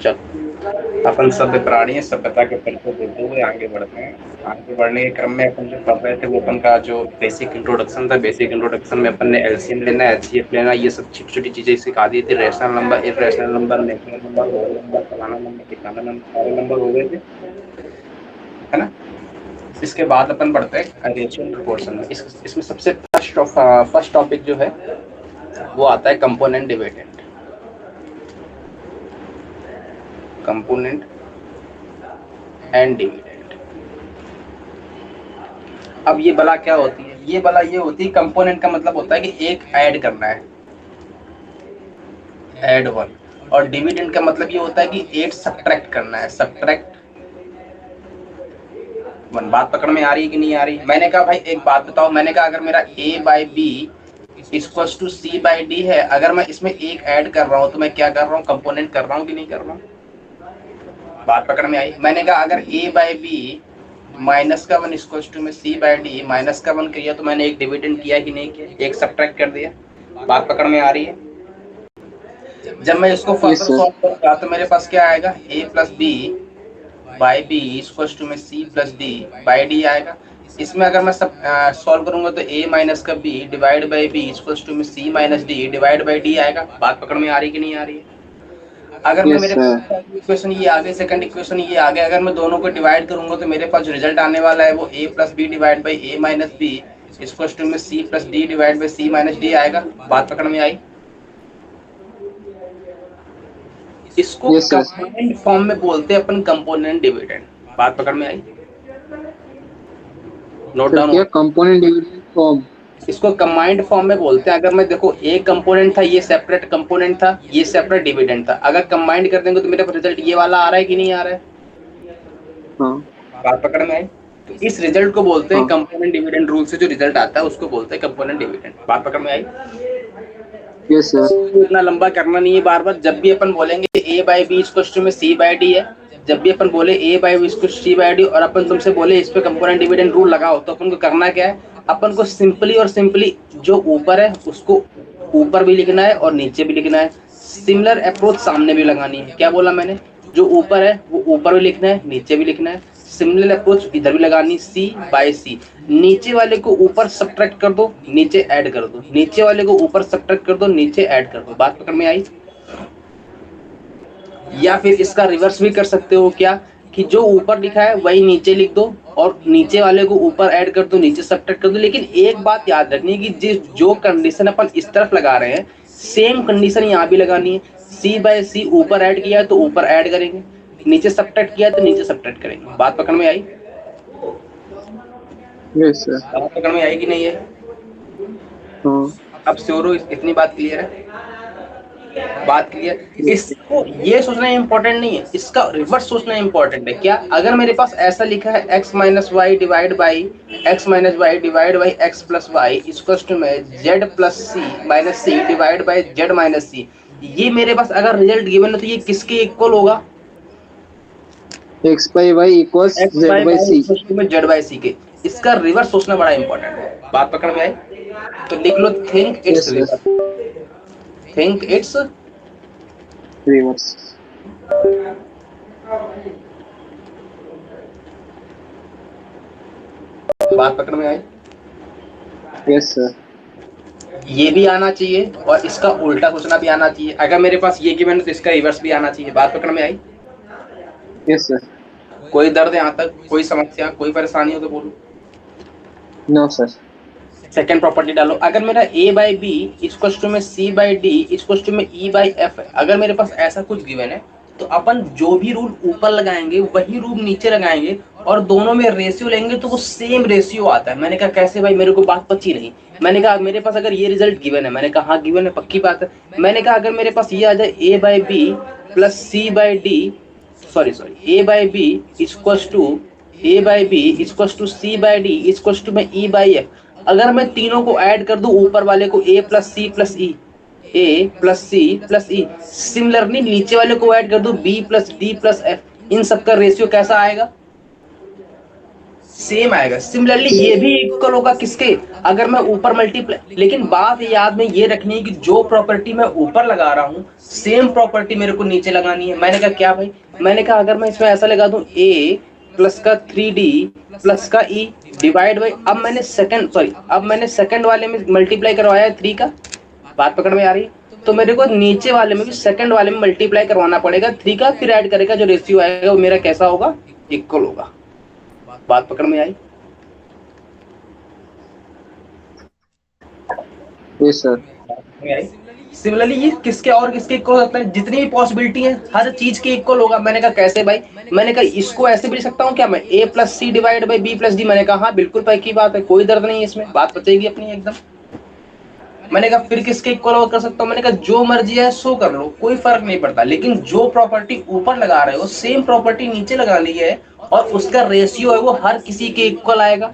चलो अपन सभ्य प्राणी सभ्यता के परिचय देते हुए आगे बढ़ते हैं। आगे बढ़ने के क्रम में अपन जो पढ़ रहे थे वो अपन का जो बेसिक इंट्रोडक्शन था, बेसिक इंट्रोडक्शन में अपन ने एलसीएम लेना, एचसीएफ लेना, ये सब छोटी छोटी चीजें सिखा दी थी। Rational number, irrational number, natural number, whole number, फलाना नंबर, ठिकाना नंबर, सारे नंबर हो गए थे, है ना। इसके बाद अपन बढ़ते हैं रेशियो एंड प्रोपोर्शन में। इसमें सबसे फर्स्ट टॉपिक जो है वो आता है component dividend. Component and dividend. अब ये बला क्या होती है? ये बला ये होती है, कंपोनेंट का मतलब होता है कि एक ऐड करना है, ऐड वन, और डिविडेंड का मतलब ये होता है कि 8 सब्ट्रैक्ट करना है, सब्ट्रैक्ट वन। बात पकड़ में आ रही है कि नहीं आ रही? मैंने कहा भाई एक बात बताओ, मैंने कहा अगर मेरा a by B equals to C by D है, अगर मैं इसमें एक ऐड कर रहा हूं तो मैं क्या कर रहा हूं? कंपोनेंट कर रहा हूं कि नहीं कर रहा हूं? बात पकड़ में आई? मैंने कहा अगर a बाई बी माइनस का 1 इक्वल्स टू में सी बाई डी माइनस का 1 किया तो मैंने एक डिविडेंड किया कि नहीं किया? एक सब्ट्रैक्ट कर दिया। बात पकड़ में आ रही है? जब मैं इसको फर्दर सॉल्व करूंगा तो मेरे पास क्या आएगा? a plus B by B equals to में C plus D by D आएगा। इसमें अगर मैं सब सॉल्व करूंगा तो a माइनस का b divide by B equals to में c minus D divide by D आएगा। बात पकड़ में आ रही कि नहीं आ रही है? अगर मैं मेरे पास इक्वेशन ये आ गई, सेकंड इक्वेशन ये आ गया, अगर मैं दोनों को डिवाइड करूंगा तो मेरे पास जो रिजल्ट आने वाला है वो a plus B divide by a minus B equals to में c plus D divide by c minus D आएगा। बात पकड़ में आई? इसको कंबाइंड फॉर्म में बोलते हैं अपन कंपोनेंट डिविडेंड। बात पकड़ में आई? नोट डाउन हो? कंपोनेंट डिविडेंड फॉर्म, इसको कंबाइंड फॉर्म में बोलते हैं। अगर मैं देखो एक कंपोनेंट था, ये सेपरेट कंपोनेंट था, ये सेपरेट डिविडेंड था, अगर कंबाइंड कर देंगे तो मेरे पास रिजल्ट ये वाला आ रहा है कि नहीं आ रहा है? हाँ बात पकड़ में आई? तो इस रिजल्ट को बोलते हैं हाँ कंपोनेंट डिविडेंड रूल से जो रिजल्ट आता है उसको बोलते हैं कंपोनेंट डिविडेंड। बात पकड़ में आई? Yes sir. इतना लंबा करना नहीं है बार बार। जब भी अपन बोलेंगे a by B equals to में c बाई डी है, जब भी अपन बोले a by B equals to c by D और अपन तुमसे बोले इस पे कंपोनेंट डिविडेंड रूल लगाओ, तो अपन को करना क्या है? अपन को सिंपली और सिंपली जो ऊपर है उसको ऊपर भी लिखना है और नीचे भी लिखना है। सिमिलर अप्रोच सामने भी लगानी है। क्या बोला मैंने? जो ऊपर है वो ऊपर भी लिखना है, नीचे भी लिखना है। सिमिलर अप्रोच इधर भी लगानी, c बाई सी। नीचे वाले को ऊपर सब्ट्रैक्ट कर दो, नीचे ऐड कर दो, नीचे वाले को ऊपर सब्ट्रैक्ट कर दो, नीचे ऐड कर दो। बात पकड़ में आई? या फिर इसका रिवर्स भी कर सकते हो, क्या कि जो ऊपर लिखा है वही नीचे लिख दो और नीचे वाले को ऊपर ऐड कर दो, नीचे सब्ट्रैक्ट कर दो। लेकिन एक बात याद रखनी है कि जो कंडीशन अपन इस तरफ लगा रहे हैं सेम कंडीशन यहाँ भी लगानी है। सी बाय सी ऊपर ऐड किया है तो ऊपर ऐड करेंगे, नीचे सब्ट्रैक्ट किया है तो नीचे सब्ट्रैक्ट करेंगे। बात पकड़ में आई? Yes sir. बात पकड़ में आई कि नहीं है? हाँ अब श्योर हो? इतनी बात क्लियर है? बात क्लियर? इसको ये सोचना इंपॉर्टेंट नहीं है, इसका रिवर्स सोचना इंपॉर्टेंट है। क्या? अगर मेरे पास ऐसा लिखा है x minus Y divide by X minus Y divide by X plus Y equals to में z plus C minus C divide by z minus C, ये मेरे पास अगर रिजल्ट गिवन है तो ये किसके इक्वल होगा? X by Y equals x Z by by Y C. Equals to में z बाई सी के। इसका रिवर्स सोचना बड़ा इंपॉर्टेंट है। बात पकड़ में आई? तो लिख लो think it's yes sir. Reverse. Think it's reverse. बात पकड़ में आई? Yes sir. ये भी आना चाहिए और इसका उल्टा सोचना भी आना चाहिए। अगर मेरे पास ये गिवन है तो इसका रिवर्स भी आना चाहिए। बात पकड़ में आई? Yes sir. कोई दर्द यहाँ तक, कोई समस्या, कोई परेशानी हो तो बोलो। No sir. सेकंड प्रॉपर्टी डालो। अगर मेरा a by B equals to में c by D equals to में e बाई एफ है, अगर मेरे पास ऐसा कुछ गिवन है तो अपन जो भी रूल ऊपर लगाएंगे वही रूल नीचे लगाएंगे और दोनों में रेशियो लेंगे तो वो सेम रेशियो आता है। मैंने कहा कैसे भाई? मेरे को बात पची नहीं। मैंने कहा मेरे पास अगर ये रिजल्ट गिवन है, मैंने कहा हाँ गिवन है, पक्की बात है। मैंने कहा अगर मेरे पास ये आ जाए a by B plus C by D, sorry a by B equals to c by D equals to में e बाई एफ, अगर मैं तीनों को ऐड कर दूं ऊपर वाले को a plus C plus E, A plus C plus E, similarly नीचे वाले को ऐड कर दूं b plus D plus F, इन सबका रेशियो कैसा आएगा? सेम आएगा। सिमिलरली ये भी इक्वल होगा किसके, अगर मैं ऊपर मल्टीप्लाई, लेकिन बात याद में ये रखनी है कि जो प्रॉपर्टी मैं ऊपर लगा रहा हूँ सेम प्रॉपर्टी मेरे को नीचे लगानी है। मैंने कहा क्या भाई, मैंने कहा अगर मैं इसमें ऐसा लगा दूं a प्लस का 3d प्लस का e डिवाइड बाई, अब मैंने सेकंड वाले में मल्टीप्लाई करवाया है 3 का, बात पकड़ में आ रही है, तो मेरे को नीचे वाले में भी सेकंड वाले में मल्टीप्लाई करवाना पड़ेगा 3 का, फिर ऐड करेगा, जो रेशियो आएगा वो मेरा कैसा होगा, इक्वल होगा। बात पकड़ में आई? Yes sir. सिमिलरली ये किसके और किसके इक्वल हो सकता है, जितनी भी पॉसिबिलिटी है हर चीज के इक्वल होगा। मैंने कहा कैसे भाई, मैंने कहा इसको ऐसे भी लिख सकता हूँ क्या मैं, a plus C divide by B plus D. मैंने कहा हाँ बिल्कुल भाई की बात है, कोई दर्द नहीं है इसमें, बात बचेगी अपनी एकदम। मैंने कहा फिर किसके इक्वल कर सकता हूँ, मैंने कहा जो मर्जी है सो कर लो, कोई फर्क नहीं पड़ता, लेकिन जो प्रॉपर्टी ऊपर लगा रहे हो सेम प्रॉपर्टी नीचे लगा ली है और उसका रेशियो है वो हर किसी के इक्वल आएगा।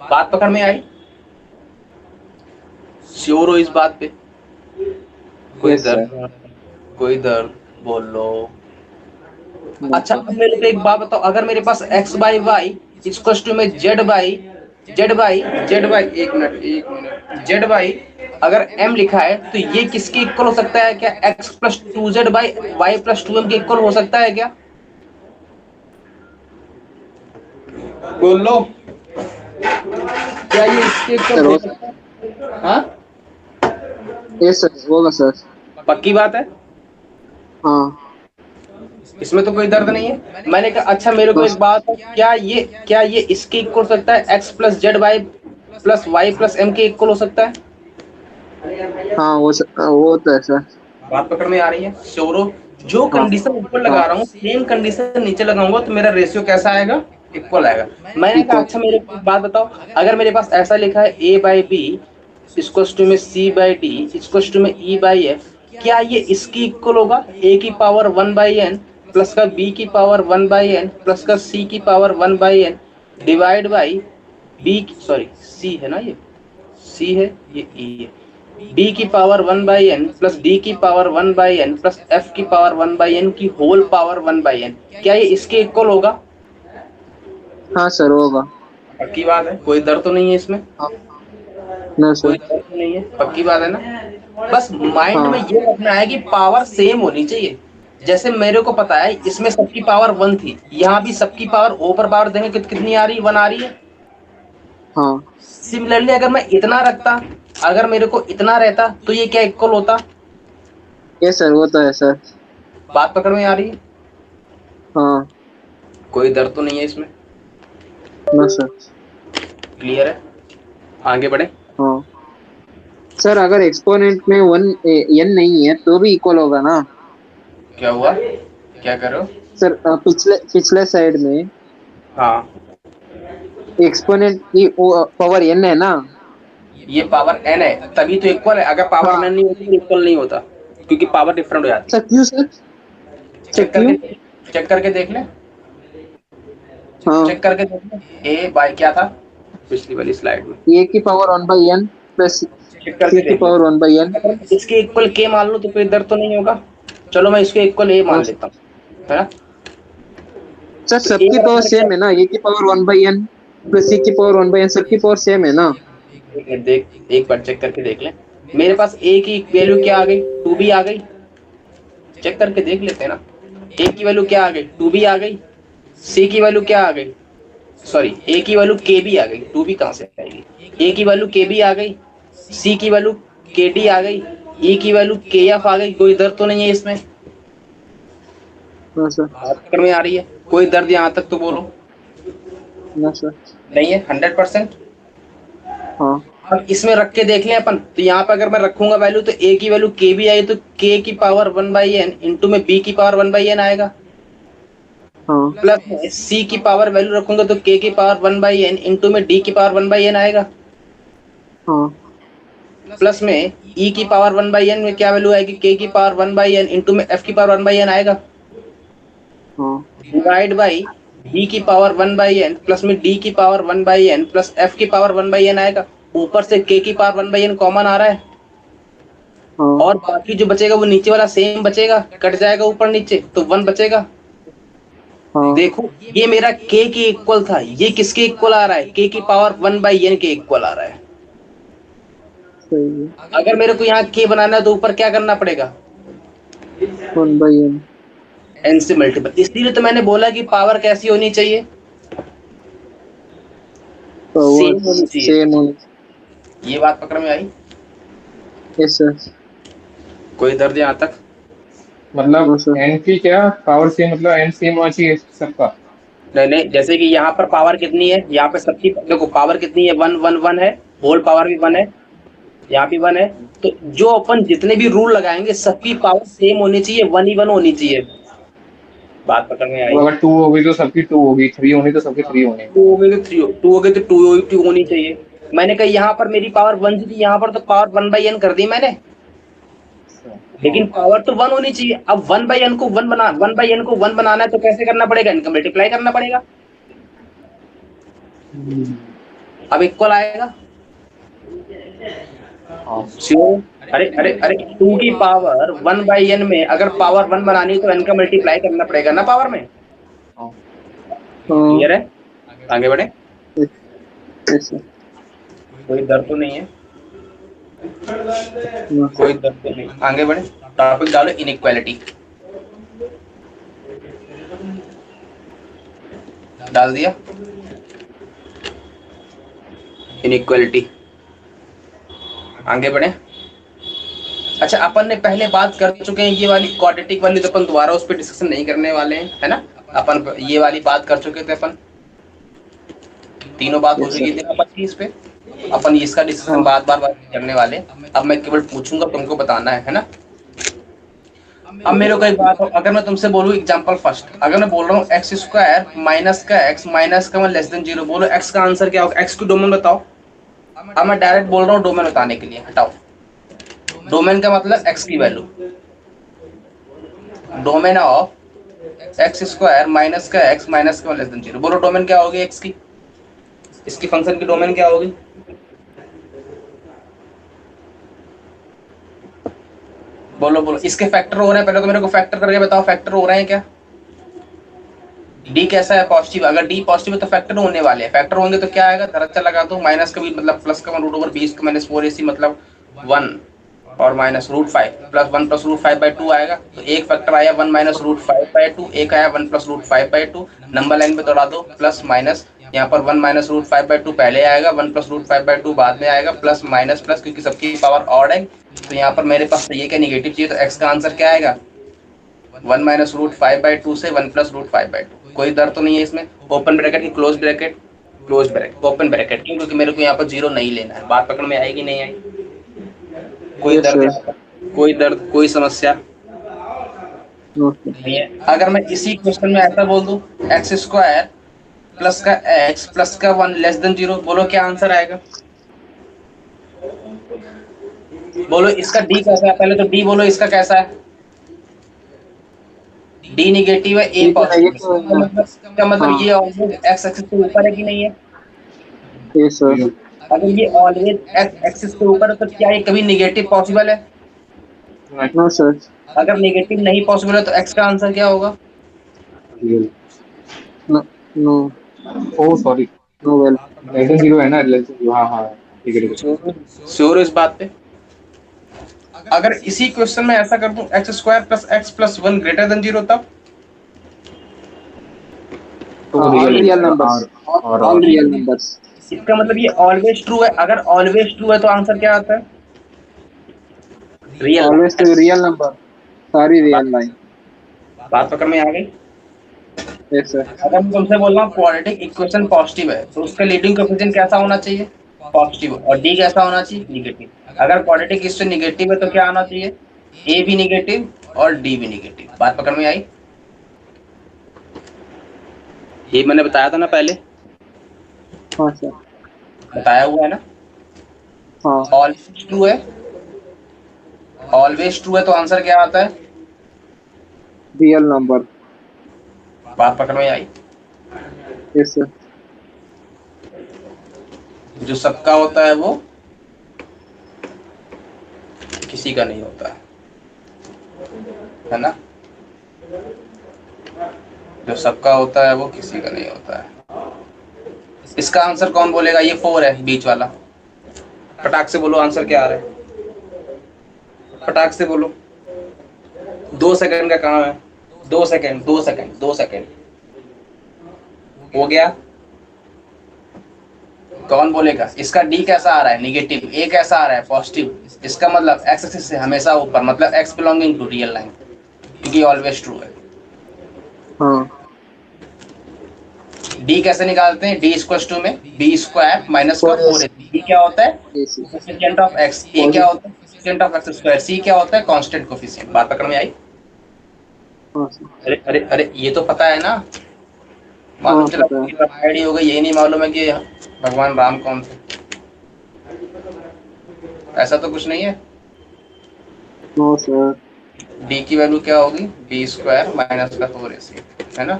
बात पकड़ में आई? श्योर हो इस बात पे? कोई यस सर। दर्द, कोई दर्द, बोल लो। नो अच्छा सर। अब मेरे को एक बात बताओ, अगर मेरे पास x by Y equals to में जेड बाई एक मिनट जेड बाई अगर m लिखा है तो ये किसके इक्वल हो सकता है क्या, x plus 2z by Y plus 2m के इक्वल हो सकता है क्या, बोल लो, क्या ये इसके इक्वल सर हो हो सकता है? हाँ यस सर होगा सर। पक्की बात है, हाँ। इसमें तो कोई दर्द नहीं है। मैंने कहा अच्छा मेरे को नो एक बात है, क्या ये इसके इक्वल हो सकता है, x plus Z Y plus Y plus M के इक्वल हो सकता है? हाँ वो तो है सर। बात पकड़ में आ रही है? श्योर, जो हाँ। कंडीशन ऊपर लगा हाँ रहा हूँ सेम कंडीशन नीचे लगाऊंगा तो मेरा रेशियो कैसा आएगा, इक्वल आएगा। मैंने कहा इक्वल। अच्छा मेरे को एक बात बताओ, अगर मेरे पास ऐसा लिखा है a by B equals to में c by D equals to में e बाई एफ, क्या ये इसकी इक्वल होगा, a की पावर 1 बाई एन प्लस का b की पावर 1 बाई एन प्लस का c की power 1 by n divide by b, sorry c है ना, ये c है, ये e है, d की power 1 by n plus d की power 1 by n plus f की पावर 1 बाई एन की होल पावर 1 बाई एन, क्या ये इसके इक्वल होगा? हाँ सर होगा। पक्की बात है, कोई दर्द तो नहीं है इसमें? हाँ। नो कोई सर। दर्द तो नहीं है, पक्की बात है ना? बस माइंड में हाँ। ये रखना है कि पावर सेम होनी चाहिए। जैसे मेरे को पता है इसमें सबकी पावर 1 थी, यहाँ भी सबकी पावर ऊपर पावर देंगे कितनी आ रही है, 1 आ रही है। हाँ। सिमिलरली अगर मैं इतना रखता, अगर मेरे को इतना रहता तो ये क्या इक्वल होता? यस सर वो तो है सर। बात पकड़ में आ रही है? हाँ। कोई दर्द तो नहीं है इसमें? No sir. क्लियर है, आगे बढ़े। हाँ सर अगर एक्सपोनेंट में वन एन नहीं है तो भी इक्वल होगा ना? क्या हुआ, क्या कर रहे हो? सर पिछले पिछले साइड में हाँ एक्सपोनेंट की पावर एन है ना? ये पावर n है तभी तो इक्वल है, अगर पावर हाँ n नहीं होती तो इक्वल नहीं होता, क्योंकि पावर डिफरेंट हो जाती सर। क्यों सर? है। सर क्यों? चेक करके देख ले, हाँ। चेक करके देख ले, a बाई क्या था पिछली वाली स्लाइड में, ए की पावर 1/n प्लस चेक सी करके की देख ले। Power 1/n। अगर मैं इसके इक्वल k मान लूं तो कोई दर्द तो नहीं होगा, चलो मैं इसके इक्वल a हाँ मान लेता हूँ, है ना? सर तो a सबकी का पावर मतलब सेम है ना, ए की पावर 1/n प्लस सी की पावर 1/n सबकी पावर सेम है ना? क्या, देख एक बार चेक करके देख ले, मेरे पास a की वैल्यू क्या आ गई, 2b आ गई, चेक करके देख लेते हैं ना। a की वैल्यू क्या आ गई, 2b आ गई, c की वैल्यू क्या आ गई, सॉरी a की वैल्यू kb आ गई, 2b कहां से आएगी, a की वैल्यू kb आ गई, c की वैल्यू kd आ गई, e की वैल्यू kf आ गई, कोई दर्द तो नहीं है इसमें? हाँ सर। बात समझ में आ रही है? कोई दर्द यहाँ तक तो बोलो। ना सर। नहीं है 100%। हाँ। अब इसमें रख के देख लें अपन, तो यहाँ पे अगर मैं रखूंगा वैल्यू तो a की वैल्यू k भी आई तो k की पावर 1/n इंटू में b की पावर 1/n आएगा, हाँ। प्लस में c की पावर वैल्यू रखूंगा तो k की पावर 1/n इंटू में d की पावर 1/n आएगा, हाँ। प्लस में e की पावर 1/n में क्या वैल्यू आएगी, k की पावर 1/n इंटू में f की पावर 1/n आएगा, हाँ। डिवाइड बाई b की पावर 1/n प्लस में d की पावर 1/n प्लस f की पावर 1/n आएगा, ऊपर से k की पावर 1/n कॉमन आ रहा है, हाँ। और बाकी जो बचेगा वो नीचे वाला सेम बचेगा, कट जाएगा ऊपर नीचे तो 1 बचेगा। हाँ देखो ये मेरा k के इक्वल था, ये किसके इक्वल आ रहा है, k की पावर 1/n के इक्वल आ रहा है। सही है। अगर मेरे को यहाँ k बनाना है तो ऊपर क्या करना पड़ेगा, 1/n n से मल्टीपल। इसलिए तो मैंने बोला कि पावर कैसी होनी चाहिए, पावर सेम होनी चाहिए। सेम होनी। ये बात पकड़ में आई, यस सर। कोई दर्द यहाँ तक। मतलब नो सर। एन की क्या पावर सेम, मतलब एन सेम होना चाहिए सबका। नहीं नहीं, जैसे कि यहाँ पर पावर कितनी है, यहाँ पे सबकी देखो पावर कितनी है, 1 1 1 है, होल पावर भी 1 है, यहाँ भी 1 है। तो जो अपन जितने भी रूल लगाएंगे सबकी पावर सेम होनी चाहिए, 1 ही 1 होनी चाहिए। बात पकड़ में वो आई। अगर 2 होगी तो सबकी 2 होगी, 3 होगी तो सबकी 3 होनी। 2 हो गए तो 3, 2 हो गए तो 2 होनी चाहिए। मैंने कहा यहाँ पर मेरी पावर 1 थी, यहाँ पर तो पावर 1/n कर दी मैंने, लेकिन पावर तो 1 होनी चाहिए। अब 1/n को 1 बनाना है तो कैसे करना पड़ेगा, इनका मल्टीप्लाई करना पड़ेगा, अब इक्वल आएगा। हाँ श्योर। अरे अरे अरे 2 की पावर 1/n में अगर पावर 1 बनानी है तो n का मल्टीप्लाई करना पड़ेगा ना पावर में। हाँ। क्लियर है, आगे बढ़े। Yes sir. कोई डर तो नहीं है, नो कोई दर्द तो नहीं, आगे बढ़े। टॉपिक डालो इनइक्वालिटी, डाल दिया इनइक्वालिटी, आगे बढ़े। अच्छा अपन ने पहले बात कर चुके हैं ये वाली क्वाड्रेटिक वाली, तो अपन दोबारा उस पर डिस्कशन नहीं करने वाले हैं, है ना। अपन ये वाली बात कर चुके थे, अपन तीनों बात हो यस चुकी सर। थी अपन की इस पे। अपन इसका डिस्कशन हाँ बार बार करने वाले। अब मैं केवल पूछूंगा, तुमको बताना है ना। अब मेरे को एक बात हो, अगर मैं तुमसे बोलूं एग्जांपल फर्स्ट, अगर मैं बोल रहा हूँ एक्स स्क्वायर माइनस का एक्स माइनस का 1 लेस देन 0, बोलो एक्स का आंसर क्या होगा, एक्स की डोमेन बताओ। अब मैं डायरेक्ट बोल रहा हूँ डोमेन बताने के लिए, हटाओ डोमेन का मतलब एक्स की value, domain of X square minus का एक्स माइनस का 1 लेस देन 0, बोलो डोमेन क्या होगी एक्स की, इसकी फंक्शन की डोमेन क्या होगी। बोलो बोलो, इसके फैक्टर हो रहे हैं, पहले तो मेरे को फैक्टर करके बताओ, फैक्टर हो रहे हैं क्या। डी कैसा है, पॉजिटिव, अगर डी पॉजिटिव है तो फैक्टर होने वाले हैं, फैक्टर होंगे तो क्या आएगा, धरचा लगा दो, माइनस का भी मतलब प्लस का 1/20 का -4ac मतलब 1 और -√5 प्लस 1 + √5/2 आएगा। तो एक फैक्टर आया 1 - √5/2, एक आया 1 + √5/2, नंबर लाइन पे दौड़ा दो प्लस माइनस, यहाँ पर 1 - √5/2 पहले आएगा, 1 + √5/2 बाद में आएगा, प्लस माइनस प्लस, क्योंकि सबकी पावर ऑड है। तो यहाँ पर मेरे पास ये क्या निगेटिव चाहिए, तो एक्स का आंसर क्या आएगा, 1 - √5/2 से 1 + √5/2। कोई दर्द तो नहीं है इसमें, ओपन ब्रैकेट की close bracket, close bracket open bracket, क्यों, क्योंकि मेरे को यहाँ पर 0 नहीं लेना है। बात पकड़ में आएगी नहीं आई, कोई यस दर्द सर। यहाँ पर, कोई दर्द कोई समस्या नो सर। नहीं है। अगर मैं इसी क्वेश्चन में ऐसा बोल दूं एक्स स्क्वायर प्लस का एक्स प्लस का 1 लेस देन 0, बोलो क्या आंसर आएगा। बोलो इसका डी कैसा है, पहले तो डी बोलो इसका कैसा है, डी निगेटिव है, ए ठीक है पॉजिटिव है, नेगेटिव है इसका ना। मतलब, इसका मतलब हाँ ये ऑलवेज एक्स एक्सिस के ऊपर है कि नहीं है। Yes sir. अगर ये ऑलवेज एक्स एक्सिस के ऊपर है तो क्या ये कभी निगेटिव पॉसिबल है। No sir. अगर निगेटिव नहीं पॉसिबल है तो एक्स का आंसर क्या होगा। No no oh sorry, no well. Less than 0 है ना, लेस देन 0, हाँ हाँ ठीक है ठीक है। श्योर हो इस बात पे। अगर इसी क्वेश्चन में ऐसा कर दूं x square plus x plus 1 greater than 0, तब तो all real real numbers. All और रियल नंबर्स। इसका मतलब ये ऑलवेज ट्रू है। अगर ऑलवेज ट्रू है तो आंसर क्या आता है, real always to number. Real number. सारी रियल लाइन। बात पकड़ में आ गई। Yes sir. अगर मैं तुमसे बोल रहा हूँ क्वाड्रेटिक इक्वेशन पॉजिटिव है तो उसका लीडिंग कोएफिशिएंट कैसा होना चाहिए, पॉजिटिव, और डी कैसा होना चाहिए, निगेटिव। अगर क्वाड्रेटिक इक्वेशन निगेटिव है तो क्या आना चाहिए, ए भी निगेटिव और डी भी निगेटिव। बात पकड़ में आई, ये मैंने बताया था ना पहले, हाँ सर। बताया हुआ है ना। हाँ ऑलवेज ट्रू है, ऑलवेज ट्रू है तो आंसर क्या आता है, रियल नंबर। बात पकड़ में आई। Yes sir. जो सबका होता है वो किसी का नहीं होता है ना। जो सबका होता है वो किसी का नहीं होता है। इसका आंसर कौन बोलेगा? ये 4 है बीच वाला। फटाक से बोलो आंसर क्या आ रहा है, फटाक से बोलो। 2 सेकंड का काम है, 2 सेकंड, 2 सेकंड, 2 सेकंड। हो गया? कौन बोलेगा? इसका डी कैसा आ रहा है? निगेटिव। ए कैसा आ रहा है? पॉजिटिव। इसका मतलब एक्स एक्सिस से हमेशा ऊपर, मतलब X belonging to real line, क्योंकि ऑलवेज ट्रू है। हाँ डी कैसे निकालते हैं? डी इक्वल टू में बी स्क्वायर माइनस का 4 4 एस डी क्या होता है? AC coefficient of X. A क्या होता है? Coefficient of X square. C क्या होता है? Constant coefficient. बात पकड़ में आई? हाँ सर अरे अरे अरे, ये तो पता है ना? हाँ मालूम चला पता है आईडी हो गई, यही नहीं मालूम है कि भगवान राम कौन थे। ऐसा तो कुछ नहीं है। नो सर डी की वैल्यू क्या होगी? बी स्क्वायर माइनस का 4 AC, है ना?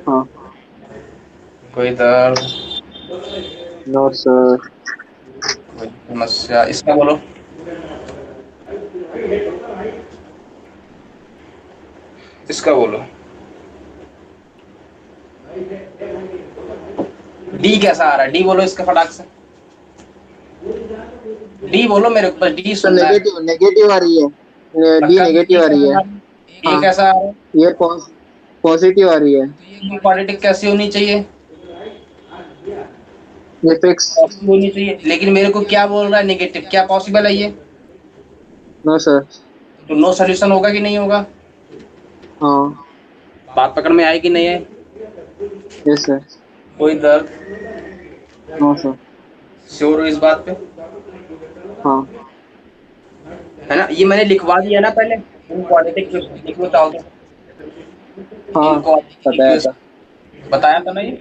हाँ कोई दर्द, नो सर कोई समस्या? इसका बोलो। इसका बोलो। डी कैसा आ रहा है? डी बोलो इसका फटाक से। डी बोलो, मेरे ऊपर डी सर सुनना है। नेगेटिव नेगेटिव आ रही है डी पक्का? नेगेटिव आ रही है ए हाँ कैसा आ रहा है? ये पॉजिटिव आ रही है ये क्वाड्रेटिक कैसी होनी चाहिए? ये फिक्स पॉजिटिव होनी चाहिए, लेकिन मेरे को क्या बोल रहा है? नेगेटिव। क्या पॉसिबल है ये? नो सर तो नो सोल्यूशन होगा कि नहीं होगा? हाँ बात पकड़ में आई कि नहीं है? यस सर कोई दर्द? नो सर श्योर हो इस बात पे? हाँ है ना? ये मैंने लिखवा दिया ना पहले। इन क्वाड्रेटिक लिखो चाहो तो। हाँ इन क्वाड्रेटिक बताया था बताया था ना ये?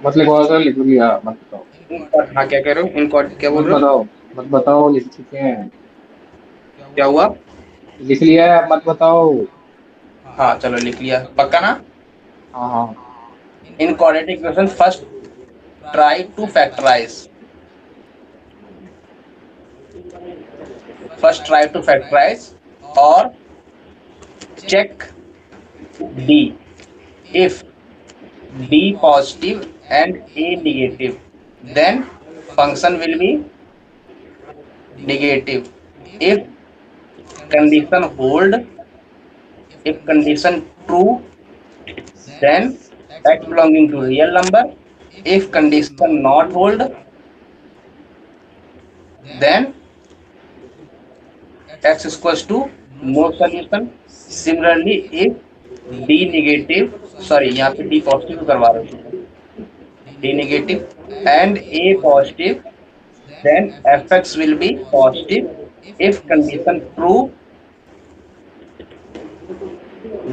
मतलब बहुत सारा लिख लिया, मत बताओ। हाँ, क्या कह रहे हो? इन क्या बोल मत रहे हो? बताओ, मत बताओ, लिख चुके हैं। क्या हुआ? लिख लिया है, मत बताओ। हाँ चलो, लिख लिया। पक्का ना? हाँ हाँ। In quadratic equation first try to factorise, first try to factorize or check D. If B positive and A negative, then function will be negative. If condition hold, if condition true, then x belonging to real number. If condition not hold, then x is equals to no solution. Similarly, if D negative, sorry यहाँ पे D positive करवा रहे थे, D negative and A positive, then fx will be positive. If condition true,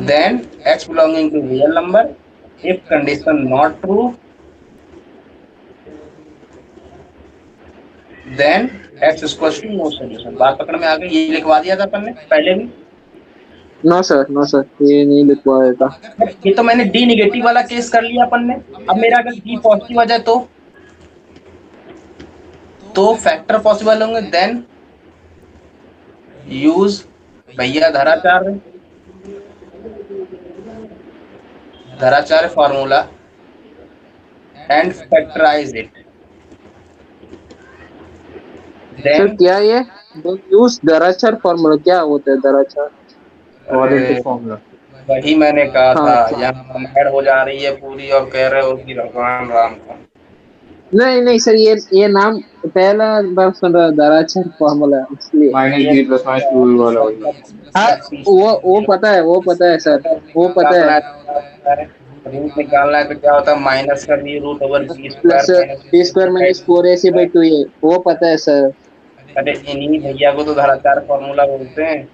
then x belonging to real number. If condition not true, then x is equals to no solution. बात पकड़ में आ गई? ये लिखवा दिया था अपन ने पहले भी। नो सर ये नहीं लिखवाया था ये तो मैंने डी निगेटिव वाला केस कर लिया अपन ने। अब मेरा अगर डी पॉजिटिव आ जाए तो फैक्टर पॉसिबल होंगे। देन यूज भैया Dharacharya formula and factorise it. Sir क्या ये यूज दराचार फॉर्मूला क्या होता है दराचार क्वाड्रेटिक फॉर्मूला। वही मैंने कहा हाँ था। यहाँ कंपेयर हो जा रही है पूरी और कह रहे हो कि भगवान राम को। नहीं सर ये नाम पहला बार सुन रहा दराचार फॉर्मूला इसलिए minus b plus minus two वाला वही। हाँ वो पता है सर वो पता है रूट निकालना है तो क्या होता है? माइनस का b root over b plus square b square minus 4ac/2 ये वो पता है सर अरे इन्हीं भैया को तो धराचार फॉर्मूला बोलते हैं।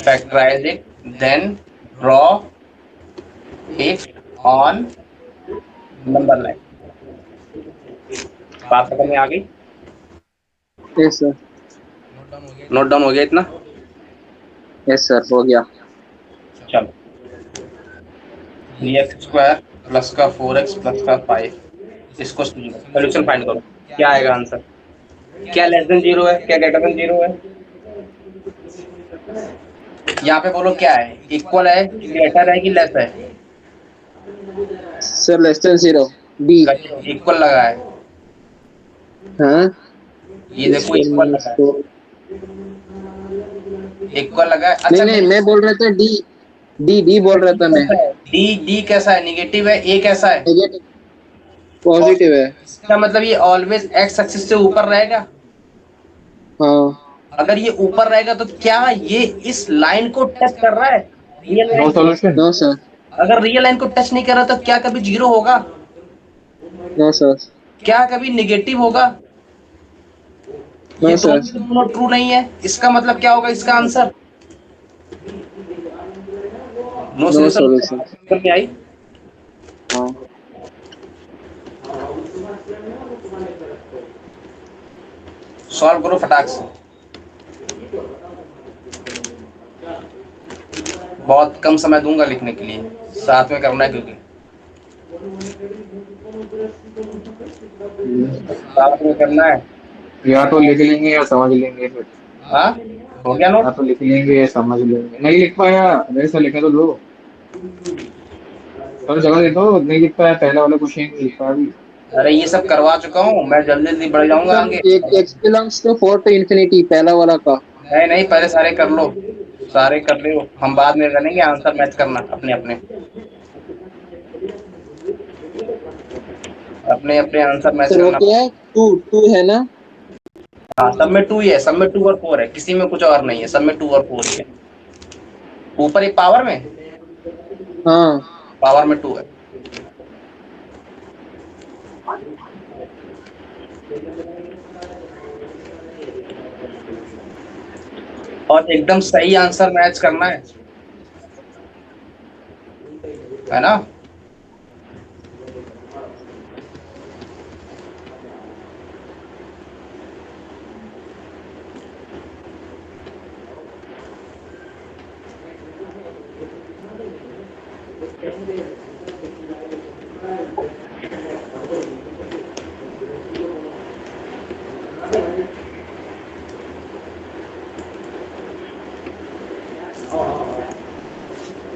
Factorize it, then draw it on number line. बात समझ में आ गई? यस सर नोट डाउन हो गया इतना? यस सर हो गया चलो, 3x स्क्वायर प्लस का 4x प्लस का 5 इसको सोल्यूशन फाइंड करो। क्या आएगा आंसर? क्या लेस देन 0 है, क्या ग्रेटर देन 0 है? यहाँ पे बोलो क्या है, इक्वल है, ग्रेटर है कि लेस है? Sir less than 0 D. Equal लगा है, हाँ ये देखो इक्वल लगा है, 4 इक्वल लगा है। नहीं अच्छा नहीं, मैं बोल रहा था डी, डी डी बोल रहा था मैं। डी डी कैसा है, निगेटिव है, ए कैसा है? नेगेटिव, पॉजिटिव है। इसका मतलब ये ऑलवेज एक्स एक्सिस से ऊपर रहेगा। हाँ अगर ये ऊपर रहेगा तो क्या ये इस लाइन को टच कर रहा है, real no line? Solution. No sir, अगर रियल लाइन को टच नहीं कर रहा तो क्या कभी 0 होगा? नो सर, क्या कभी निगेटिव होगा? ये नो सर, दोनों ट्रू नहीं है, इसका मतलब क्या होगा, इसका answer no no solution. Solution. में आई, हाँ सॉल्व करो फटाक से, बहुत कम समय दूंगा लिखने के लिए, साथ में करना है क्योंकि साथ में करना है। या तो लिख लेंगे या समझ लेंगे फिर। हाँ, हो गया या नोट? तो लिख लेंगे या समझ लेंगे। नहीं लिख पाया, वैसा लिखे तो दो। सर जगह दे दो, नहीं लिख पाया पहला वाला क्वेश्चन, नहीं लिख पाया अभी। अरे ये सब करवा चुका हूँ मैं, जल्दी जल्दी बढ़ जाऊंगा सर, आगे। एक x belongs to 4 to infinity पहला वाला का। नहीं नहीं, पहले सारे कर लो, सारे कर लो, हम बाद में करेंगे, आंसर मैच करना अपने अपने, अपने अपने आंसर मैच सर वो करना। क्या है, 2 2 है ना? हाँ, सब में 2 ही है, सब में 2 और 4 है, किसी में कुछ और नहीं है, सब में 2 और 4 ही है। ऊपर एक पावर में, हाँ पावर में 2 है। और एकदम सही आंसर मैच करना है ना?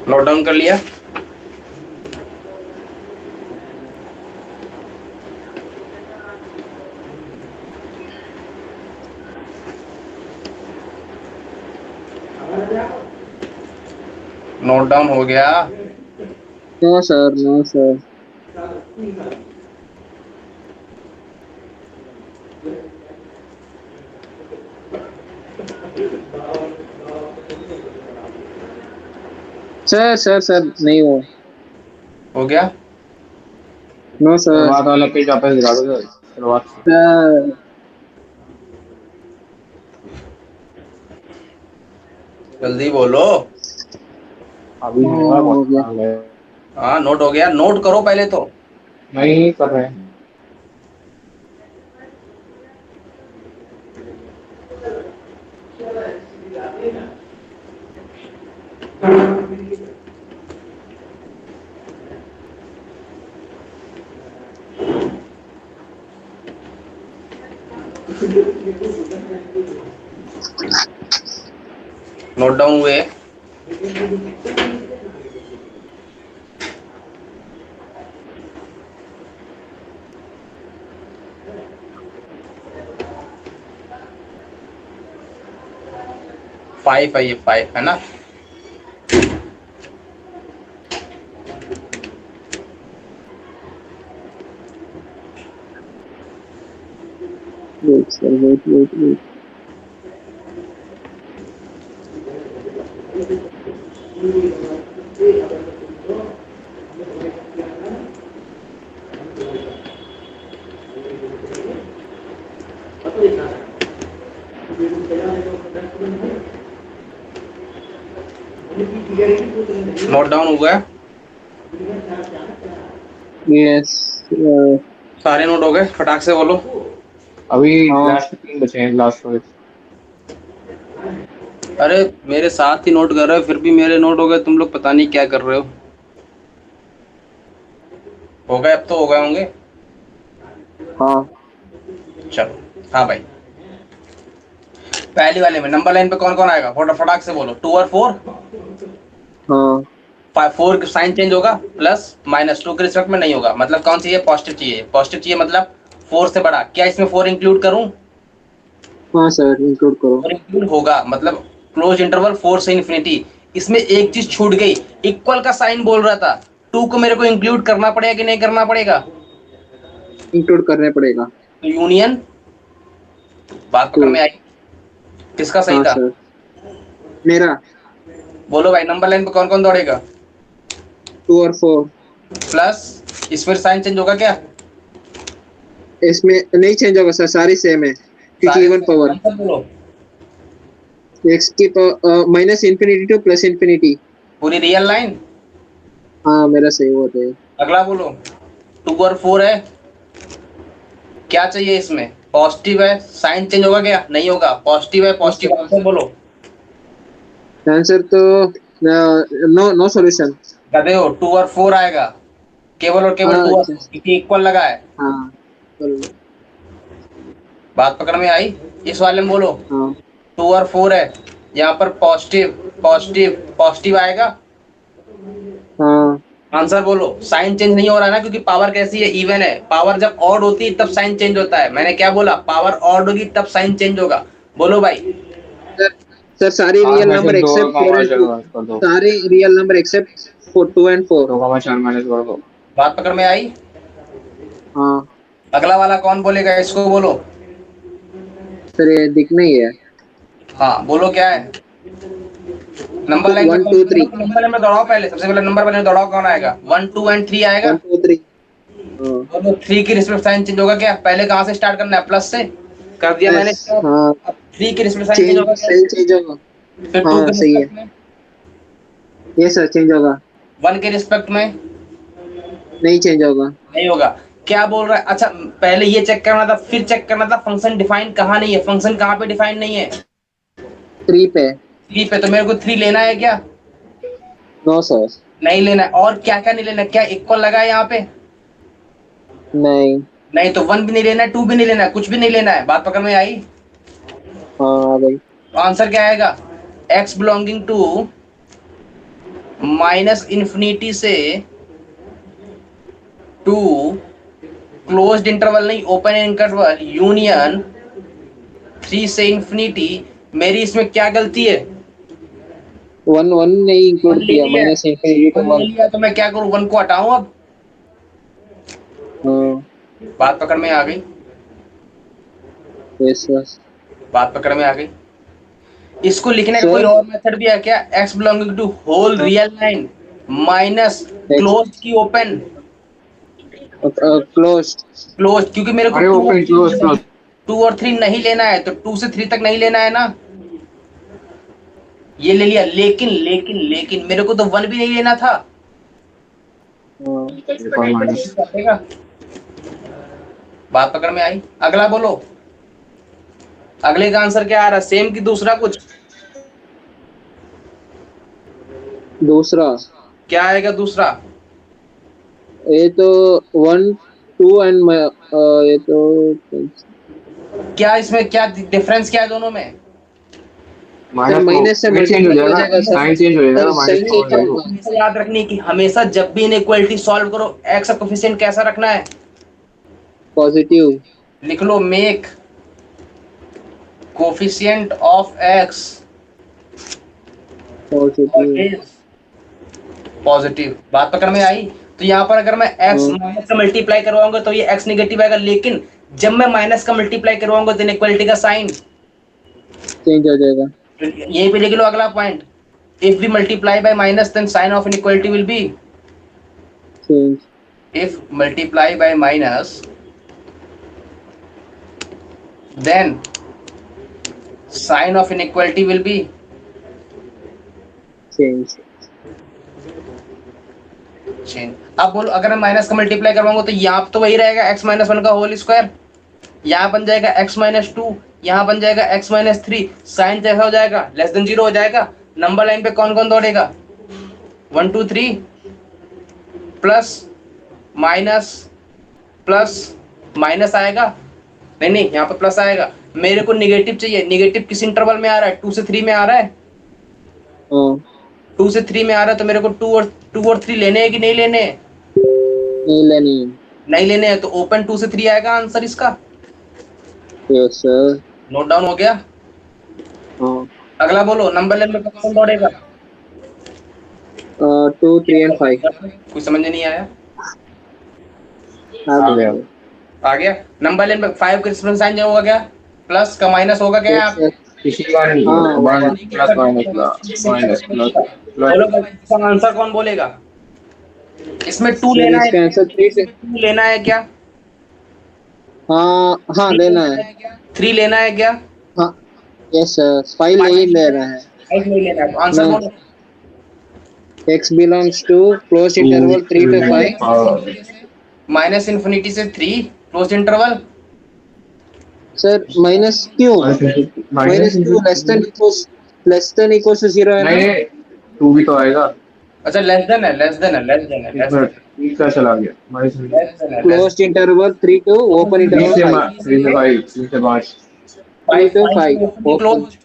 नोट डाउन कर लिया? नोट डाउन हो गया? No sir, no sir. Sir sir sir नहीं हो। हो गया? No sir. शुरुआत वाला पेज वापस दिखा दो सर, शुरुआत से। सर जल्दी बोलो। अभी नहीं हुआ, हो बहुत गया। टाइम है। हाँ, नोट हो गया, नोट करो पहले तो। नहीं कर रहे हैं। नोट डाउन हुए? फाइव है, ये 5 है ना? Wait sir, wait wait wait. Note down हो गया? यस। सारे नोट हो गए, फटाक से बोलो। अभी हाँ। लास्ट 3 बचे हैं, लास्ट में। अरे मेरे साथ ही नोट कर रहे हो, फिर भी मेरे नोट हो गए, तुम लोग पता नहीं क्या कर रहे हो गए, अब तो हो गए होंगे। हाँ चलो, हाँ भाई, पहली वाले में नंबर लाइन पे कौन कौन आएगा, फटाक से बोलो। 2 और 4, हाँ 4 का साइन चेंज होगा, प्लस माइनस 2 के रिस्पेक्ट में नहीं होगा, मतलब कौन चाहिए, पॉजिटिव चाहिए। पॉजिटिव चाहिए मतलब 4 से बड़ा। क्या इसमें 4 इंक्लूड करूं, हाँ सर इंक्लूड करो। 4 इंक्लूड होगा, मतलब क्लोज इंटरवल 4 से इन्फिनिटी। इसमें एक चीज छूट गई, इक्वल का साइन बोल रहा था, 2 को मेरे को इंक्लूड करना पड़ेगा कि नहीं करना पड़ेगा, इंक्लूड करने पड़ेगा। तो यूनियन, बात पकड़ टू। में आई, किसका सही हाँ था, सर मेरा। बोलो भाई। नंबर लाइन पे कौन कौन दौड़ेगा, 2 और 4। प्लस इसमें साइन चेंज होगा क्या, इसमें नहीं चेंज होगा सर, सारी सेम है क्योंकि सारे इवन पावर। आंसर बोलो, एक्स की power minus infinity two plus infinity. पूरी रियल लाइन। हाँ मेरा सही होता है। अगला बोलो, 2 और 4 है, क्या चाहिए इसमें, पॉजिटिव है, साइन चेंज होगा क्या, नहीं होगा, पॉजिटिव है, यस पॉजिटिव सर। आंसर बोलो। आंसर तो नो नो सॉल्यूशन। गधे हो, 2 और 4 आएगा, केवल और केवल हाँ 2 और अच्छा। 4 क्योंकि इक्वल लगा है। हाँ चलो। बात पकड़ में आई, इस वाले में बोलो। हाँ 2 और 4 है, यहाँ पर पॉजिटिव पॉजिटिव पॉजिटिव आएगा, हाँ आंसर बोलो। साइन चेंज नहीं हो रहा है ना, क्योंकि पावर कैसी है, इवन है। पावर जब ऑड होती है तब साइन चेंज होता है, मैंने क्या बोला, पावर ऑड होगी तब साइन चेंज होगा, बोलो भाई। सर। सर सारे आठ रियल में से नंबर दो एक्सेप्ट का 4 एंड मार्जिन 2। कर दो। सारे रियल नंबर एक्सेप्ट 2 एंड 4। 2 का 4 माइनस कर दो। बात पकड़ में आई। हाँ अगला वाला कौन बोलेगा, इसको बोलो। सर ये दिखना ही है। हाँ बोलो क्या है, नंबर लाइन पे 1 कौन, 2 3। नंबर लाइन में दौड़ाओ पहले, सबसे पहले नंबर लाइन में दौड़ाओ, कौन आएगा, 1 2 एंड 3 आएगा। 1 2 3। हाँ दोनों 3 की रिस्पेक्ट साइन चेंज होगा क्या, पहले कहाँ से स्टार्ट करना है, प्लस से कर दिया मैंने यस। start। हाँ अब 3 की रिस्पेक्ट साइन चेंज चेंज होगा क्या, सही चेंज होगा। फिर 2 हाँ के सही है। रिस्पेक्ट में, ये सर चेंज होगा। 1 के रिस्पेक्ट में नहीं चेंज होगा। नहीं होगा। क्या बोल रहा है, अच्छा पहले ये चेक करना था, फिर चेक करना था फंक्शन डिफाइन कहाँ नहीं है, फंक्शन कहाँ पे डिफाइन नहीं है, 3 पे। 3 पे, तो मेरे को 3 लेना है क्या, नो सर। नहीं लेना है। और क्या क्या नहीं लेना है, क्या इक्वल लगा है यहाँ पे, नहीं। नहीं, तो 1 भी नहीं लेना है, 2 भी नहीं लेना है, कुछ भी नहीं लेना है। बात पकड़ में आई, हाँ आ गई। तो आंसर क्या आएगा, x belonging to minus infinity से टू क्लोज्ड इंटरवल नहीं, ओपन इंटरवल यूनियन 3 से इन्फिनिटी। मेरी इसमें क्या गलती है, 1 1 नहीं 1 इंक्लूड ले किया, लिया है, माइनस इन्फिनिटी टू 1 ले 1। लिया, तो मैं क्या करूं, 1 को हटाऊं अब। हाँ बात पकड़ में आ गई, यस सर। बात पकड़ में आ गई। इसको लिखने का कोई सर। और मेथड भी है क्या, x बिलोंगिंग टू होल हाँ real line minus next. Close की ओपन, क्लोज। क्लोज क्योंकि मेरे को अरे 2 और ओपन 3 क्लोज लेना है, क्लोज। 2 और 3 नहीं लेना है, तो 2 से 3 तक नहीं लेना है ना, ये ले लिया। लेकिन लेकिन लेकिन मेरे को तो 1 भी नहीं लेना था, हाँ एक और माइनस। कटेगा। बात पकड़ में आई, अगला बोलो। अगले का आंसर क्या आ रहा है, सेम कि दूसरा कुछ, दूसरा। क्या आएगा दूसरा, ये तो 1 2 एंड ये तो क्या इसमें क्या डिफरेंस, क्या है दोनों में, सर माइनस को माइनस से साइन चेंज हो मल्टीप्लाई हो जाएगा, जाएगा सर। साइन चेंज हो सर जाएगा, माइनस साइन को चेंज देखो। होगा। हमेशा याद रखनी है कि हमेशा जब भी इनइक्वालिटी सॉल्व करो, एक्स का कोफिशिएंट कैसा रखना है, पॉजिटिव। लिख लो, make coefficient of X positive. Always positive. बात पकड़ में आई, तो यहाँ पर अगर मैं एक्स हाँ माइनस का मल्टीप्लाई करवाऊंगा तो ये एक्स नेगेटिव आएगा, लेकिन जब मैं माइनस का मल्टीप्लाई करवाऊंगा तो इनइक्वालिटी का साइन, चेंज हो जाएगा। यहीं पे लिख लो अगला point, if we multiply by minus then sign of inequality will be, change. if multiply by minus then sign of inequality will be change. change। अब बोलो, अगर मैं माइनस का मल्टीप्लाई करवाऊंगा तो यहाँ तो वही रहेगा x माइनस 1 का होल स्क्वायर, यहाँ बन जाएगा x माइनस 2, यहाँ बन जाएगा x माइनस 3, साइन जैसा हो जाएगा, लेस देन 0 हो जाएगा। नंबर लाइन पे कौन कौन दौड़ेगा, 1 2 3 प्लस माइनस, प्लस माइनस आएगा, नहीं नहीं यहाँ पे प्लस आएगा, मेरे को निगेटिव चाहिए, निगेटिव किस इंटरवल में आ रहा है, 2 से 3 में आ रहा है, हाँ 2 से 3 में आ रहा है, तो मेरे को 2 और 3 लेने हैं कि नहीं लेने हैं? नहीं लेनी है। नहीं लेने हैं, तो ओपन 2 से 3 आएगा आंसर इसका। Yes sir. नोट डाउन हो गया। हाँ अगला बोलो, नंबर लेन में कौन दौड़ेगा? 2 3 एंड 5 कुछ समझ में नहीं आया? आ आ गया। गया। आ गया। नंबर लेन में 5 का रिस्पॉन्स साइन होगा क्या? प्लस का माइनस होगा क्या यस यहाँ पे? सर। किसी का नहीं है, हाँ one plus minus minus plus बोलो प्लस। इसका आंसर कौन बोलेगा? इसमें 2 सर लेना है, इसका आंसर 3 से। 2 लेना है क्या? हाँ हाँ 3 लेना लेना है। है क्या? 3 लेना है क्या? हाँ यस सर, 5 नहीं ले रहा है। 5 नहीं लेना है, तो आंसर नहीं। बोलो। x belongs to closed to interval 3 to 5। Minus infinity से 3 क्लोज इंटरवल। सर माइनस क्यों? माइनस माइनस क्यों? लेस देन इक्वल्स टू 0 है ना। नहीं, टू भी तो आएगा। अच्छा लेस देन है, लेस देन है, लेस देन है, एक मिनट, तीन का चला गया माइनस। लेस देन है, less closed interval 3 to open three interval से 5। थ्री से फाइव, थ्री से पाँच। 3 to 5 5 open. Close.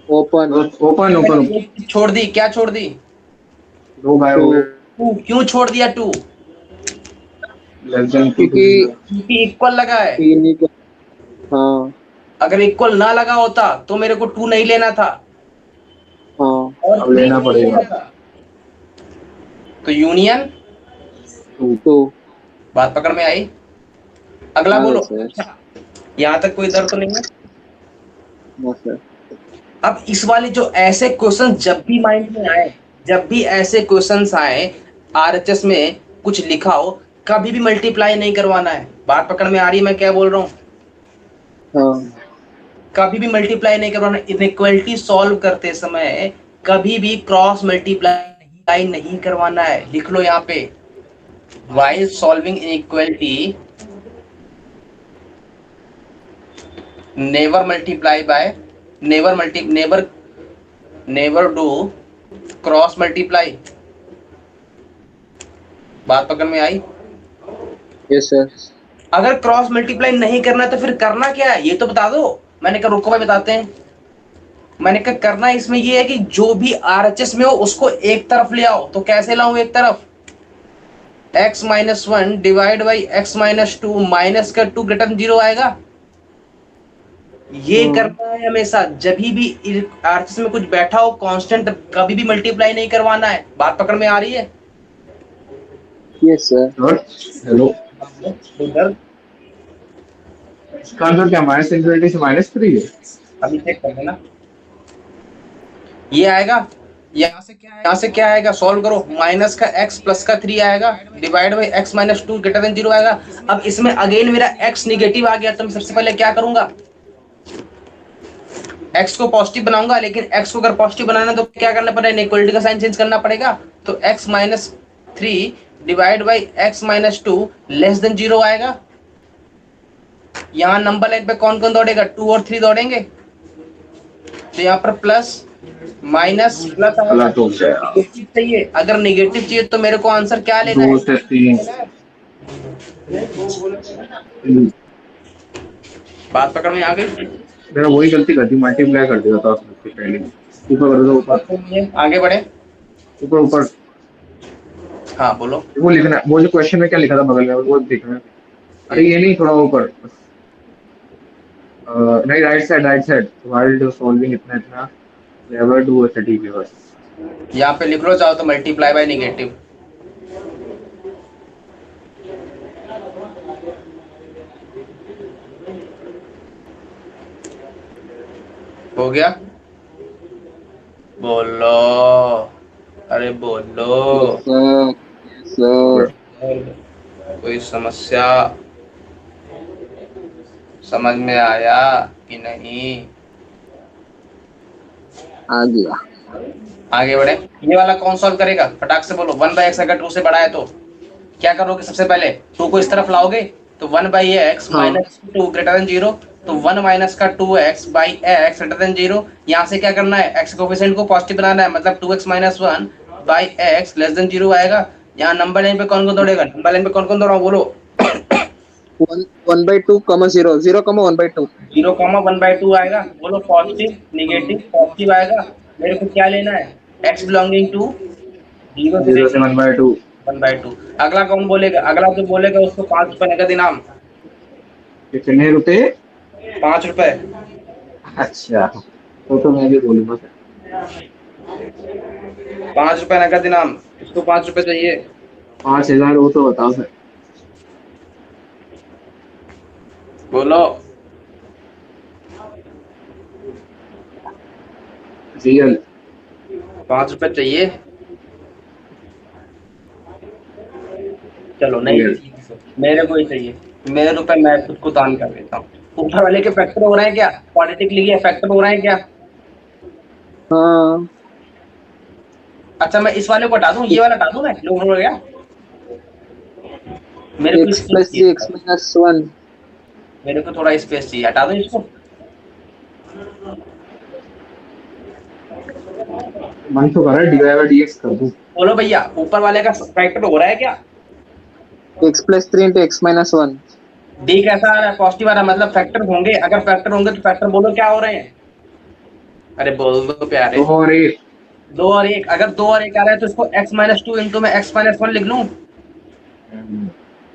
Open open open. छोड़ दी, क्या छोड़ दी? दो गायब 2। हो गए। 2 क्यों छोड़ दिया? 2 लेस देन टू टू क्योंकि जीरो। क्योंकि इक्वल लगा है। 3 इक्वल। हाँ अगर इक्वल ना लगा होता तो मेरे को 2 नहीं लेना था हाँ और अब 3 लेना नहीं पड़ेगा लेना था। तो यूनियन। टू। 2। बात पकड़ में आई? अगला आ गए बोलो। सर। यहाँ तक कोई दर्द तो नहीं है? No sir. अब इस वाले जो ऐसे क्वेश्चन जब भी माइंड में आए, जब भी ऐसे क्वेश्चंस आए आरएचएस में कुछ लिखा हो, कभी भी मल्टीप्लाई नहीं करवाना है। बात पकड़ में आ रही है मैं क्या बोल रहा हूँ? हाँ कभी भी मल्टीप्लाई नहीं करवाना। इनइक्वालिटी सॉल्व करते समय कभी भी क्रॉस मल्टीप्लाई नहीं करवाना है। लिख लो यहाँ पे, while solving inequality never multiply by never do cross multiply. बात पकड़ में आई? Yes sir. अगर क्रॉस मल्टीप्लाई नहीं करना तो फिर करना क्या है ये तो बता दो। मैंने कहा रुको भाई बताते हैं। मैंने कहा करना इसमें ये है कि जो भी आरएचएस में हो उसको एक तरफ ले आओ। तो कैसे लाऊं एक तरफ? x minus 1 divide by X minus 2 minus का 2 ग्रेटर 0 आएगा। ये हाँ करना है हमेशा। जब भी आरएचएस में कुछ बैठा हो कांस्टेंट, कभी भी मल्टीप्लाई नहीं करवाना है। बात पकड़ में आ रही है? Yes sir. हेलो, इधर इसका आंसर क्या माइनस इन्फिनिटी से माइनस थ्री है? अभी चेक कर लेना। ये आएगा। यहाँ से क्या आएगा? सॉल्व करो। माइनस का x प्लस का 3 आएगा divide by x minus 2 greater than 0 आएगा। अब इसमें अगेन मेरा x निगेटिव आ गया तो मैं सबसे पहले क्या करूंगा? x को पॉजिटिव बनाऊंगा। लेकिन x को अगर पॉजिटिव बनाना तो क्या करना पड़ेगा? इनइक्वालिटी का साइन चेंज करना पड़ेगा। तो x minus 3 divide by x minus 2 less than 0 आएगा। यहाँ नंबर लाइन पे कौन कौन दौड़ेगा? 2 और 3 दौड़ेंगे। तो यहाँ पर प्लस माइनस प्लस गलत हो गया। नेगेटिव चाहिए। अगर नेगेटिव चाहिए तो मेरे को आंसर क्या लेना दो है? से तीन। बात पकड़ में आ गई? मेरा वही गलती कर दी, मल्टीप्लाई कर दिया था उससे पहले। ऊपर कर दो, ऊपर आगे बढ़े। ऊपर ऊपर। हाँ बोलो। वो लिखना, वो जो क्वेश्चन में क्या लिखा था बगल में वो देखना। अरे ये नहीं, थोड़ा ऊपर। नहीं, right side, right side. While solving इतना इतना नेवर डू ऐसा, ठीक है बस। यहाँ पे लिख लो चाहो तो मल्टीप्लाई बाय निगेटिव। हो गया? बोलो, अरे बोलो। Yes sir. Yes sir. कोई समस्या समझ में आया कि नहीं? आ गया। आगे बढ़े। ये वाला कौन सॉल्व करेगा? फटाक से बोलो। 1/x अगर 2 से बड़ा है तो क्या करोगे? सबसे पहले 2 को इस तरफ लाओगे तो 1/x हाँ माइनस 2 ग्रेटर देन 0। तो 1 माइनस का 2x by x greater than 0। यहाँ से क्या करना है? x कोफिशिएंट को पॉजिटिव बनाना है, मतलब 2x minus 1 by x less than 0 आएगा। यहाँ नंबर लाइन पे कौन कौन दौड़ेगा? नंबर लाइन पे कौन कौन दौड़ाओ बोलो। One by two comma zero, 0,1/2। 0,1/2 आएगा। बोलो पॉजिटिव नेगेटिव, पॉजिटिव आएगा। मेरे को क्या लेना है, x बिलोंगिंग टू 0 से 0 से 1/2। 1/2। अगला कौन बोलेगा, अगला जो बोलेगा उसको 5 रुपए नगद इनाम। कितने रुपए? 5 रुपए। अच्छा, तो मैं भी बोलूंगा सर। 5 रुपए नगद इनाम, इसको 5 रुपए चाहिए। 5,000 हो तो बताओ सर। बोलो। रियल। 5 रुपए चाहिए। चलो नहीं रियल। चाहिए किसी को, मेरे को ही चाहिए। मेरे रुपए मैं खुद को दान कर देता हूँ। ऊपर वाले के फैक्टर हो रहे हैं क्या, क्वाड्रेटिक लिए फैक्टर हो रहे हैं क्या? हाँ, अच्छा मैं इस वाले को हटा दूं, ये वाला हटा दूं, मैं लोग हो गया। मेरे को x स्पेस प्लस चाहिए, 3 x-1। मेरे को थोड़ा स्पेस चाहिए, हटा दूं इसको। मन तो कर रहा है dy/dx कर दूं। बोलो भैया, ऊपर वाले का फैक्टर हो रहा है क्या? x plus 3 × x-1। डी कैसा आ रहा है, पॉजिटिव आ रहा है, मतलब फैक्टर होंगे। अगर फैक्टर होंगे तो फैक्टर बोलो क्या हो रहे हैं। अरे बोल दो प्यारे। 2 और 1। 2 और 1, अगर 2 और 1 आ रहा है तो इसको x-2 इंटू में x-1 लिख लूं।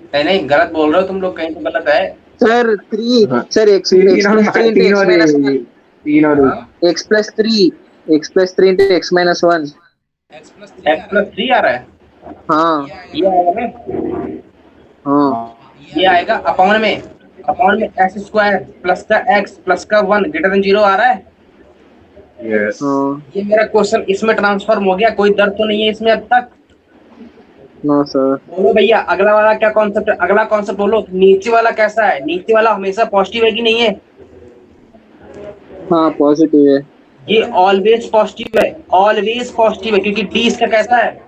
नहीं नहीं, गलत बोल रहे हो तुम लोग, कहीं तो गलत है। सर 3, सर x तीन प्लस 3 इंटू तीन x और माइनस 1। 3 और 1। x plus 3 into x-1। x+3 आ रहा है, हाँ ये आएगा ना, हाँ ये आएगा अपॉन में x² प्लस का x प्लस का 1 ग्रेटर देन 0 आ रहा है। यस। हाँ। ये मेरा क्वेश्चन इसमें ट्रांसफॉर्म हो गया, कोई दर्द तो नहीं है इसमें अब तक? No sir. बोलो भैया, अगला वाला क्या कॉन्सेप्ट है, अगला कॉन्सेप्ट बोलो। नीचे वाला कैसा है, नीचे वाला हमेशा पॉजिटिव है कि नहीं है? हाँ पॉजिटिव है। ये ऑलवेज पॉजिटिव है, ऑलवेज पॉजिटिव है, क्योंकि डी इसका कैसा है,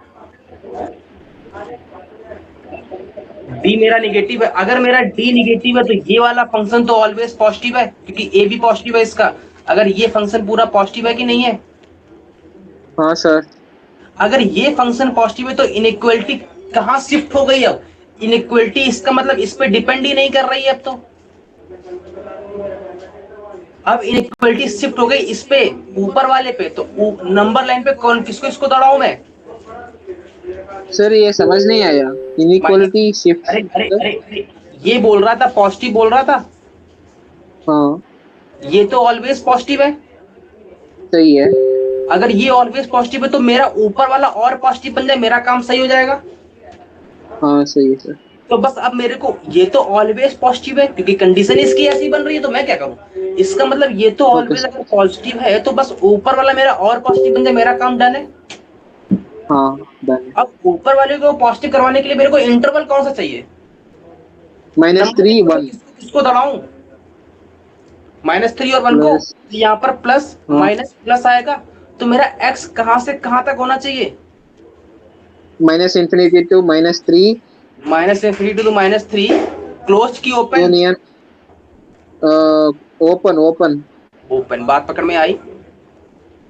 डी मेरा निगेटिव है। अगर मेरा डी निगेटिव है तो ये वाला फंक्शन तो ऑलवेज पॉजिटिव है, क्योंकि ए भी पॉजिटिव है इसका। अगर ये फंक्शन पूरा पॉजिटिव है कि नहीं है? हाँ सर। अगर ये फंक्शन पॉजिटिव है तो इनइक्वालिटी कहां शिफ्ट हो गई? अब इनइक्वालिटी इसका मतलब इस पे डिपेंड ही नहीं कर रही है अब तो। अब इनइक्वालिटी शिफ्ट हो गई इस पे, ऊपर वाले पे। तो नंबर लाइन पे कौन किसको इसको दौड़ाऊं मैं? सर ये समझ नहीं आया, माइनस, इनइक्वालिटी शिफ्ट। अरे अरे अरे अरे, ये बोल रहा था पॉजिटिव बोल रहा था, हाँ ये तो ऑलवेज पॉजिटिव है। सही है। अगर ये ऑलवेज पॉजिटिव है तो मेरा ऊपर वाला और पॉजिटिव बन जाए, मेरा काम सही हो जाएगा। हाँ सही है सर। तो बस अब मेरे को, ये तो ऑलवेज पॉजिटिव है क्योंकि कंडीशन इसकी ऐसी बन रही है, तो मैं क्या करूं? इसका मतलब ये तो ओके ऑलवेज सर। अगर पॉजिटिव है तो बस ऊपर वाला मेरा और पॉजिटिव बन जाए, मेरा काम डन है। हाँ डन। अब ऊपर वाले को पॉजिटिव करवाने के लिए मेरे को इंटरवल कौन सा चाहिए? नंबर -3 लाइन पे 1 किसको किसको दौड़ाऊं? -3 और 1 को। प्लस। यहाँ पर प्लस हाँ माइनस प्लस आएगा, तो मेरा x कहां से कहां तक होना चाहिए? -∞ to -3 -∞ to -3, क्लोज की open? Union open open. Open, बात पकड़ में आई?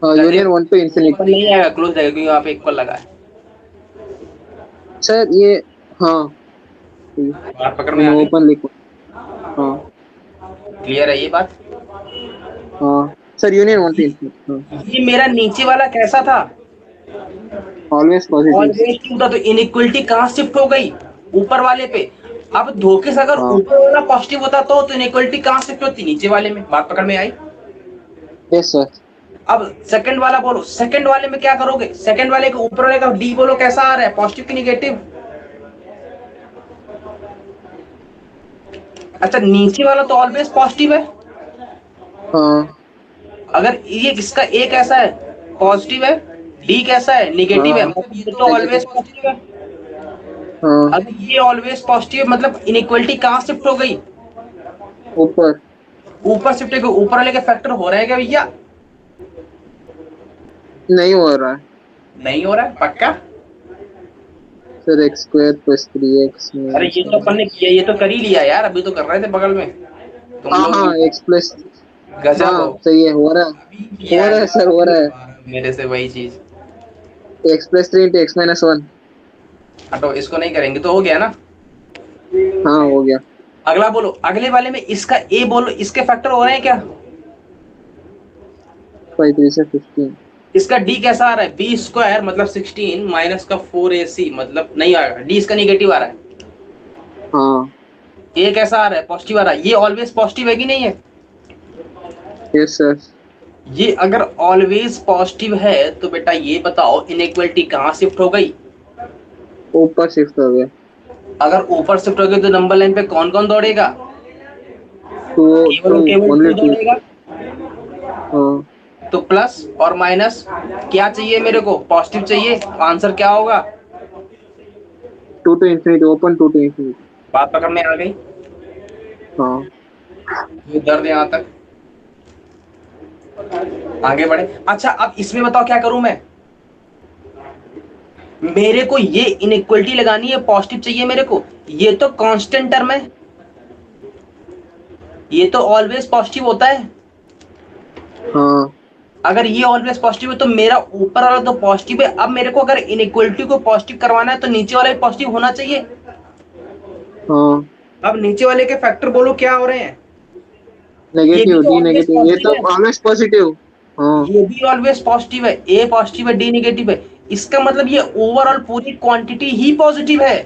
Union 1 to open ∞। नहीं आएगा, क्लोज आएगा, क्योंकि यहाँ पे इक्वल लगा है। सर ये, हाँ बात पकड़ में आ गई? ओपन लिखो। हाँ क्लियर है ये बात? हाँ सर, यूनियन 1 to ∞। हाँ ये मेरा नीचे वाला कैसा था? Always positive. ऑलवेज ट्रू था, तो इनइक्वालिटी कहां शिफ्ट हो गई? ऊपर वाले पे। अब धोखे से अगर हाँ ऊपर वाला पॉजिटिव होता तो इनइक्वालिटी कहां शिफ्ट होती? नीचे वाले में। बात पकड़ में आई? Yes sir. अब सेकंड वाला बोलो, सेकंड वाले में क्या करोगे? सेकंड वाले के ऊपर वाले का डी बोलो कैसा आ रहा है, पॉजिटिव की निगेटिव? अच्छा, नीचे वाला तो ऑलवेज पॉजिटिव है। हाँ अगर ये इसका ए कैसा है, पॉजिटिव है, डी कैसा है, निगेटिव है, हाँ मतलब ये तो ऑलवेज नेगेटिव। पॉजिटिव है। हाँ अगर ये ऑलवेज पॉजिटिव मतलब इनइक्वालिटी कहां शिफ्ट हो गई? ऊपर। ऊपर शिफ्ट हो गई। ऊपर वाले के फैक्टर हो रहे हैं क्या भैया? नहीं हो रहा है नहीं हो रहा है पक्का? सर। x² + 3x अरे ये तो अपन ने किया, ये तो कर ही लिया यार, अभी तो कर रहे थे बगल में तुम हाँ लोग हाँ भी। x plus. गजब हाँ हो, सही है, हो रहा है। अभी किया हो रहा है, है सर, हो रहा है। मेरे से वही चीज। x + 3 × x-1। हटो, इसको नहीं करेंगे तो हो गया ना? हाँ हो गया। अगला बोलो, अगले वाले में इसका ए बोलो, इसके फैक्टर हो रहे हैं क्या? 5 3 से 15। इसका डी कैसा आ रहा है? बी स्क्वायर मतलब 16 माइनस का 4ac, मतलब नहीं आएगा, डी इसका निगेटिव आ रहा है। हाँ ए कैसा आ रहा है? पॉजिटिव आ रहा है। ये ऑलवेज पॉजिटिव है कि नहीं है? Yes sir. ये अगर ऑलवेज पॉजिटिव है तो बेटा ये बताओ इनइक्वालिटी कहाँ शिफ्ट हो गई? ऊपर शिफ्ट हो गया। अगर ऊपर शिफ्ट हो गई तो नंबर लाइन पे कौन कौन दौड़ेगा? टू केवल टू और केवल ओनली 2 2। दौड़ेगा। हाँ तो प्लस और माइनस क्या चाहिए मेरे को? पॉजिटिव चाहिए। आंसर क्या होगा? 2 to infinity, open 2 to infinity। बात पकड़ में आ गई? हाँ ये दर्द यहाँ तक। आगे बढ़े। अच्छा अब इसमें बताओ क्या करूं मैं? मेरे को ये इनइक्वालिटी लगानी है, पॉजिटिव चाहिए मेरे को। ये तो कांस्टेंट टर्म है, ये तो ऑलवेज पॉजिटिव होता है। हाँ अगर ये ऑलवेज पॉजिटिव है तो मेरा ऊपर वाला तो पॉजिटिव है। अब मेरे को अगर इनइक्वालिटी को पॉजिटिव करवाना है तो नीचे वाला भी पॉजिटिव होना चाहिए। हाँ। अब नीचे वाले के फैक्टर बोलो क्या हो रहे हैं? ये भी नेगेटिव, तो डी ऑलवेज नेगेटिव, ये पॉजिटिव तो है, ऑलवेज पॉजिटिव। हाँ ये भी ऑलवेज पॉजिटिव है। ए पॉजिटिव है, डी नेगेटिव है। इसका मतलब ये ओवरऑल पूरी क्वांटिटी ही पॉजिटिव है।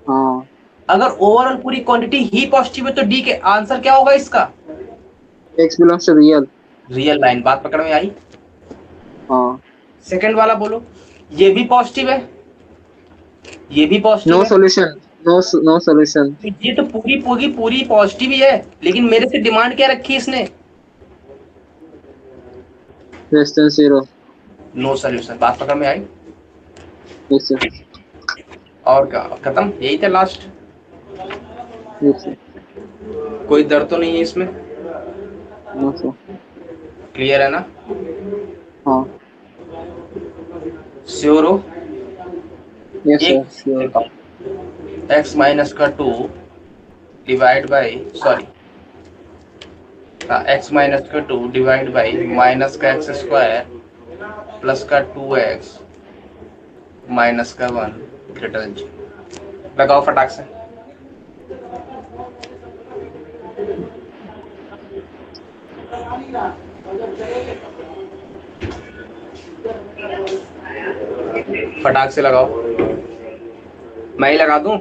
हाँ। अगर ओवरऑल पूरी क्वांटिटी ही पॉजिटिव है तो डी के आंसर क्या होगा इसका? X belongs to real. Real line. बात पकड़ में आई? हाँ। सेकंड वाला बोलो। ये भी पॉजिटिव है, ये भी नो पॉजिटिव है। सॉल्यूशन। No solution. तो ये तो पूरी पूरी पूरी पॉजिटिव ही है, लेकिन मेरे से डिमांड क्या रखी इसने? Less than 0। No solution. बात पकड़ में आई? Yes sir. और क्या, खत्म? यही था लास्ट। Yes sir. कोई दर्द तो नहीं है इसमें? No sir. क्लियर है ना? हाँ। श्योर हो? यस एक सर श्योर। एक्स माइनस का 2 divide by, sorry, x minus का 2 डिवाइड बाई माइनस का एक्स स्क्वायर प्लस का 2x माइनस का 1 ग्रेटर देन 0। लगाओ फटाक से। फटाक से लगाओ। मैं ही लगा दूं?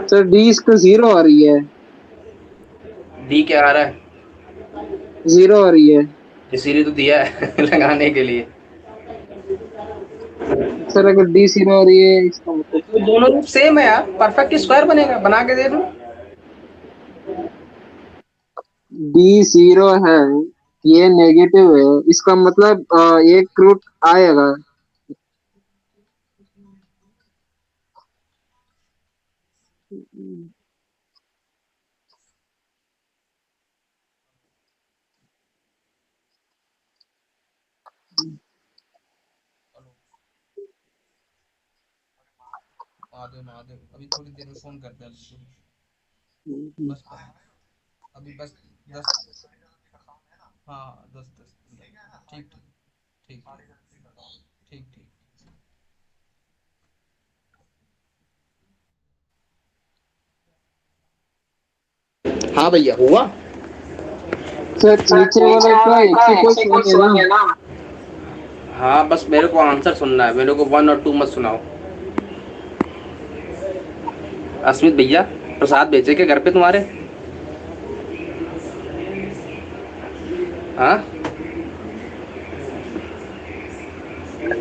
सर डी इसको 0 आ रही है। डी क्या आ रहा है? 0 आ रही है। इसीलिए तो दिया है लगाने के लिए। सर अगर डी 0 आ रही है इसका मतलब तो दोनों रूप सेम है यार, परफेक्ट स्क्वायर बनेगा। बना के दे दूं? डी 0 है, ये नेगेटिव है, इसका मतलब एक रूट आएगा। महादेव महादेव। अभी थोड़ी देर में फोन करते हैं। बस अभी बस 10, हाँ 10 ठीक ठीक ठीक ठीक ठीक। हाँ भैया हुआ। सर नीचे वाला का एक्स इक्वल्स 1 है ना। हाँ बस मेरे को आंसर सुनना है, मेरे को 1 और 2 मत सुनाओ। अस्मित भैया प्रसाद भेजे क्या घर पे तुम्हारे? हाँ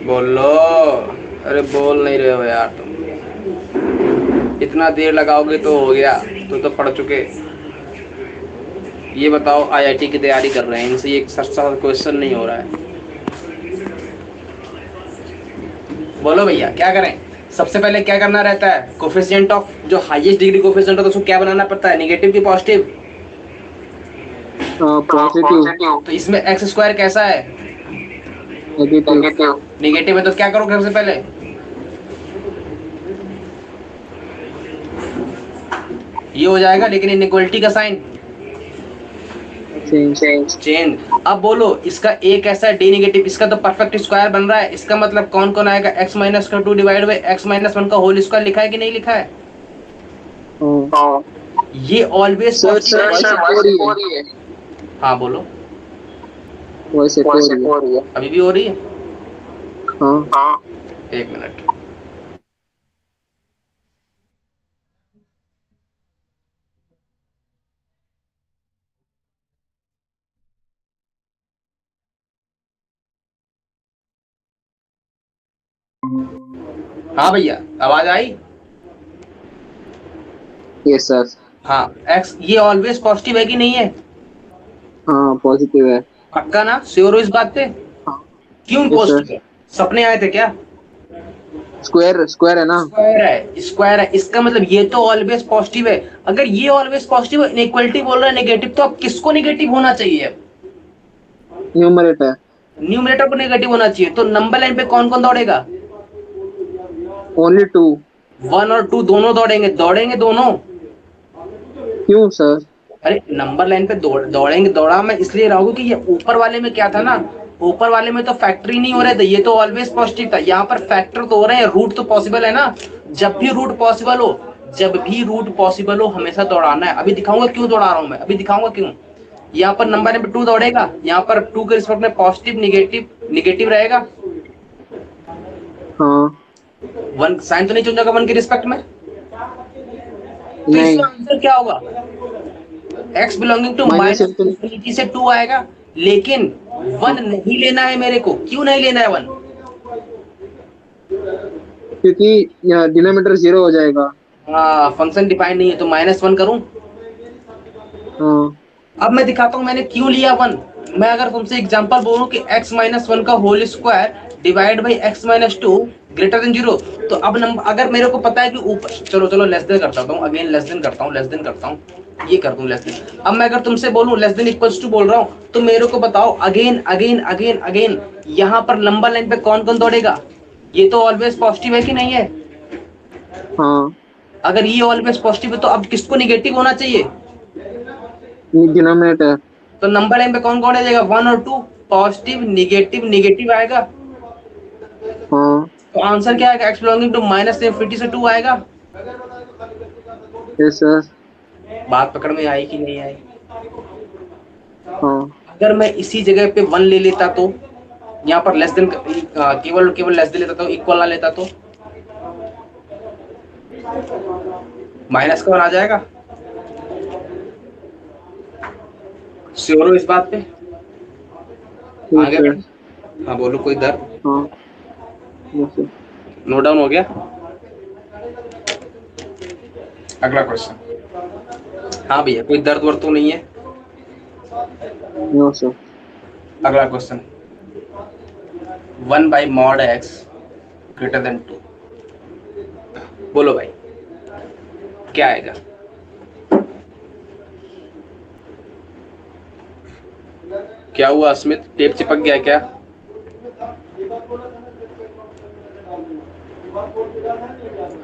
बोलो। अरे बोल नहीं रहे हो यार तुम। इतना देर लगाओगे तो हो गया, तो पढ़ चुके। ये बताओ आईआईटी की तैयारी कर रहे हैं, इनसे ये सस्ता क्वेश्चन नहीं हो रहा है। बोलो भैया क्या करें? सबसे पहले क्या करना रहता है? कोफिशिएंट ऑफ जो हाईएस्ट डिग्री कोफिशिएंट होता है उसको क्या बनाना पड़ता है? नेगेटिव की पॉजिटिव? पॉजिटिव। तो इसमें एक्स स्क्वायर कैसा है? नेगेटिव। नेगेटिव है तो क्या करोगे सबसे पहले? ये हो जाएगा, लेकिन इनइक्वालिटी का साइन चेंज। अब बोलो इसका एक ऐसा डी नेगेटिव, इसका तो परफेक्ट स्क्वायर बन रहा है, इसका मतलब कौन कौन आएगा, x माइनस का 2 डिवाइड बाई x माइनस 1 का होल स्क्वायर लिखा है कि नहीं लिखा है? हाँ ये ऑलवेज सर, पॉजिटिव है। वॉइस हो रही है। हाँ बोलो। वॉइस हो रही है। अभी भी हो रही है? हाँ एक मिनट। हाँ भैया आवाज आई? Yes sir. हाँ x ये ऑलवेज पॉजिटिव है कि नहीं है? हाँ पॉजिटिव है। पक्का ना, श्योर हो इस बात पे? हाँ क्यों यस सर। पॉजिटिव है? सपने आए थे क्या? स्क्वायर है ना। स्क्वायर है, स्क्वायर है, इसका मतलब ये तो ऑलवेज पॉजिटिव है। अगर ये ऑलवेज पॉजिटिव है, इनइक्वालिटी बोल रहा है नेगेटिव, तो अब किसको नेगेटिव होना चाहिए? न्यूमरेटर। न्यूमरेटर को नेगेटिव होना चाहिए, तो नंबर लाइन पे कौन कौन दौड़ेगा? ओनली 2। 1 और 2 दोनों दौड़ेंगे, दौड़ेंगे दोनों। क्यों सर? अरे नंबर लाइन पे दौड़ेंगे, दौड़ा मैं इसलिए रहा हूँ कि ये ऊपर वाले में क्या था ना, ऊपर वाले में तो फैक्टरी नहीं हो रहे थे, ये तो ऑलवेज पॉजिटिव था। यहाँ पर फैक्टर तो हो रहे हैं, रूट तो पॉसिबल है ना। जब भी रूट पॉसिबल हो, जब भी रूट पॉसिबल हो हमेशा दौड़ाना है। अभी दिखाऊंगा क्यों दौड़ा रहा हूँ मैं, अभी दिखाऊंगा क्यों। यहाँ पर नंबर लाइन पे 2 दौड़ेगा, यहाँ पर 2 के रिस्पेक्ट में पॉजिटिव निगेटिव निगेटिव रहेगा। हाँ 1 साइन तो नहीं चेंज होगा 1 के रिस्पेक्ट में, तो नहीं, इसका आंसर क्या होगा? x belonging to minus minus infinity. Infinity से 2 आएगा, लेकिन 1 नहीं लेना है मेरे को। क्यों नहीं लेना है 1? क्योंकि डिनोमिनेटर 0 हो जाएगा। हाँ फंक्शन डिफाइन नहीं है, तो -1 करूं। हाँ अब मैं दिखाता हूं मैंने क्यों लिया 1। मैं अगर तुमसे एग्जांपल बोलूं कि x माइनस 1 का whole square divide by x minus 2 greater than 0, तो अब नंबर अगर मेरे को पता है कि ऊपर, चलो लेस देन करता हूं, अगेन लेस देन करता हूं, ये कर दूं लेस देन। अब मैं अगर तुमसे बोलूं लेस देन इक्वल्स टू बोल रहा हूं, तो मेरे को बताओ अगेन अगेन अगेन अगेन यहाँ पर नंबर लाइन पे कौन कौन दौड़ेगा? ये तो ऑलवेज पॉजिटिव है कि नहीं है? हाँ अगर ये ऑलवेज पॉजिटिव है तो अब किसको निगेटिव होना चाहिए? डिनोमिनेटर। तो नंबर लाइन पे कौन कौन आ जाएगा? 1 और 2 पॉजिटिव निगेटिव निगेटिव आएगा। हाँ तो आंसर क्या आएगा? x belonging to minus infinity से 2 आएगा। Yes sir. बात पकड़ में आई कि नहीं आई? हाँ अगर मैं इसी जगह पे 1 ले लेता तो, यहाँ पर लेस देन केवल केवल लेस देन लेता तो, इक्वल ना लेता तो माइनस का 1 आ जाएगा। श्योर हो इस बात पे? ठीक आगे सर। बढ़े। हाँ बोलो कोई दर्द? हाँ यस सर। नोट डाउन हो गया? अगला क्वेश्चन। हाँ भैया कोई दर्द वर्द तो नहीं है? No sir. अगला question. 1 by mod x greater than 2, बोलो भाई क्या आएगा? क्या हुआ अस्मित, टेप चिपक गया क्या?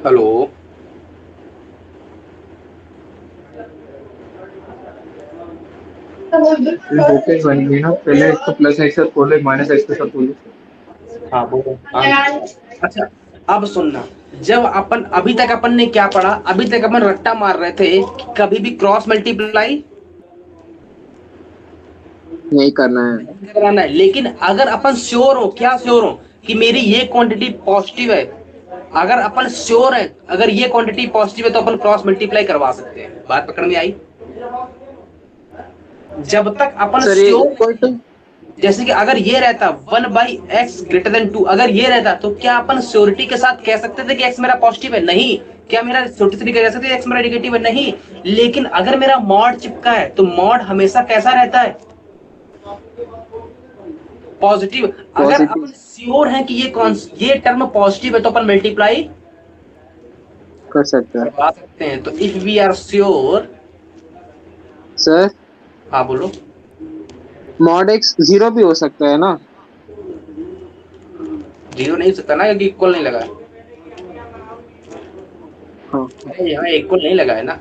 हेलो वोल्टेज बन गई ना, पहले इसको प्लस एक्स के साथ खोलो, माइनस एक्स के साथ खोलो। हाँ बोलो। अच्छा अब सुनना, जब अपन अभी तक अपन ने क्या पढ़ा, अभी तक अपन रट्टा मार रहे थे कि कभी भी क्रॉस मल्टीप्लाई यही करना है। कराना है। लेकिन अगर अपन श्योर हो, क्या श्योर हो कि मेरी ये क्वांटिटी पॉजिटिव है, अगर अपन श्योर है अगर ये क्वांटिटी पॉजिटिव है तो अपन क्रॉस मल्टीप्लाई करवा सकते हैं। बात पकड़ में आई? जब तक अपन सर ये इक्वल टू। श्योर, जैसे कि अगर ये रहता 1 बाई एक्स ग्रेटर देन 2, अगर ये रहता तो क्या अपन श्योरिटी के साथ कह सकते थे कि x मेरा पॉजिटिव है? नहीं। क्या मेरा श्योरिटी से कह सकते थे x मेरा नेगेटिव है? नहीं। लेकिन अगर मेरा मॉड चिपका है तो मॉड हमेशा कैसा रहता है? पॉजिटिव। अगर अपन पॉजिटिव श्योर है कि ये टर्म पॉजिटिव है तो अपन मल्टीप्लाई कर सकते हैं। करवा सकते हैं। तो if we are sure, sir हाँ बोलो। मॉड एक्स 0 भी हो सकता है ना। 0 नहीं हो सकता ना, क्योंकि इक्वल नहीं लगा है। हाँ अरे यहाँ इक्वल नहीं लगा है ना।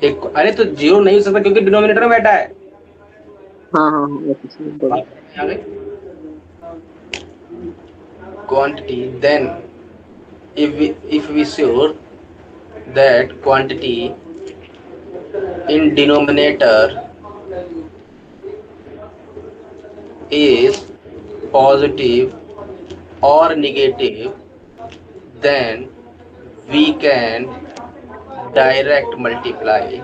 एक, अरे तो 0 नहीं हो सकता क्योंकि डिनोमिनेटर में बैठा है। हाँ हाँ हाँ, ओके सर, बोलो। बात समझ में आ गई? Quantity, then if we sure that quantity in denominator is positive or negative, then we can direct multiply,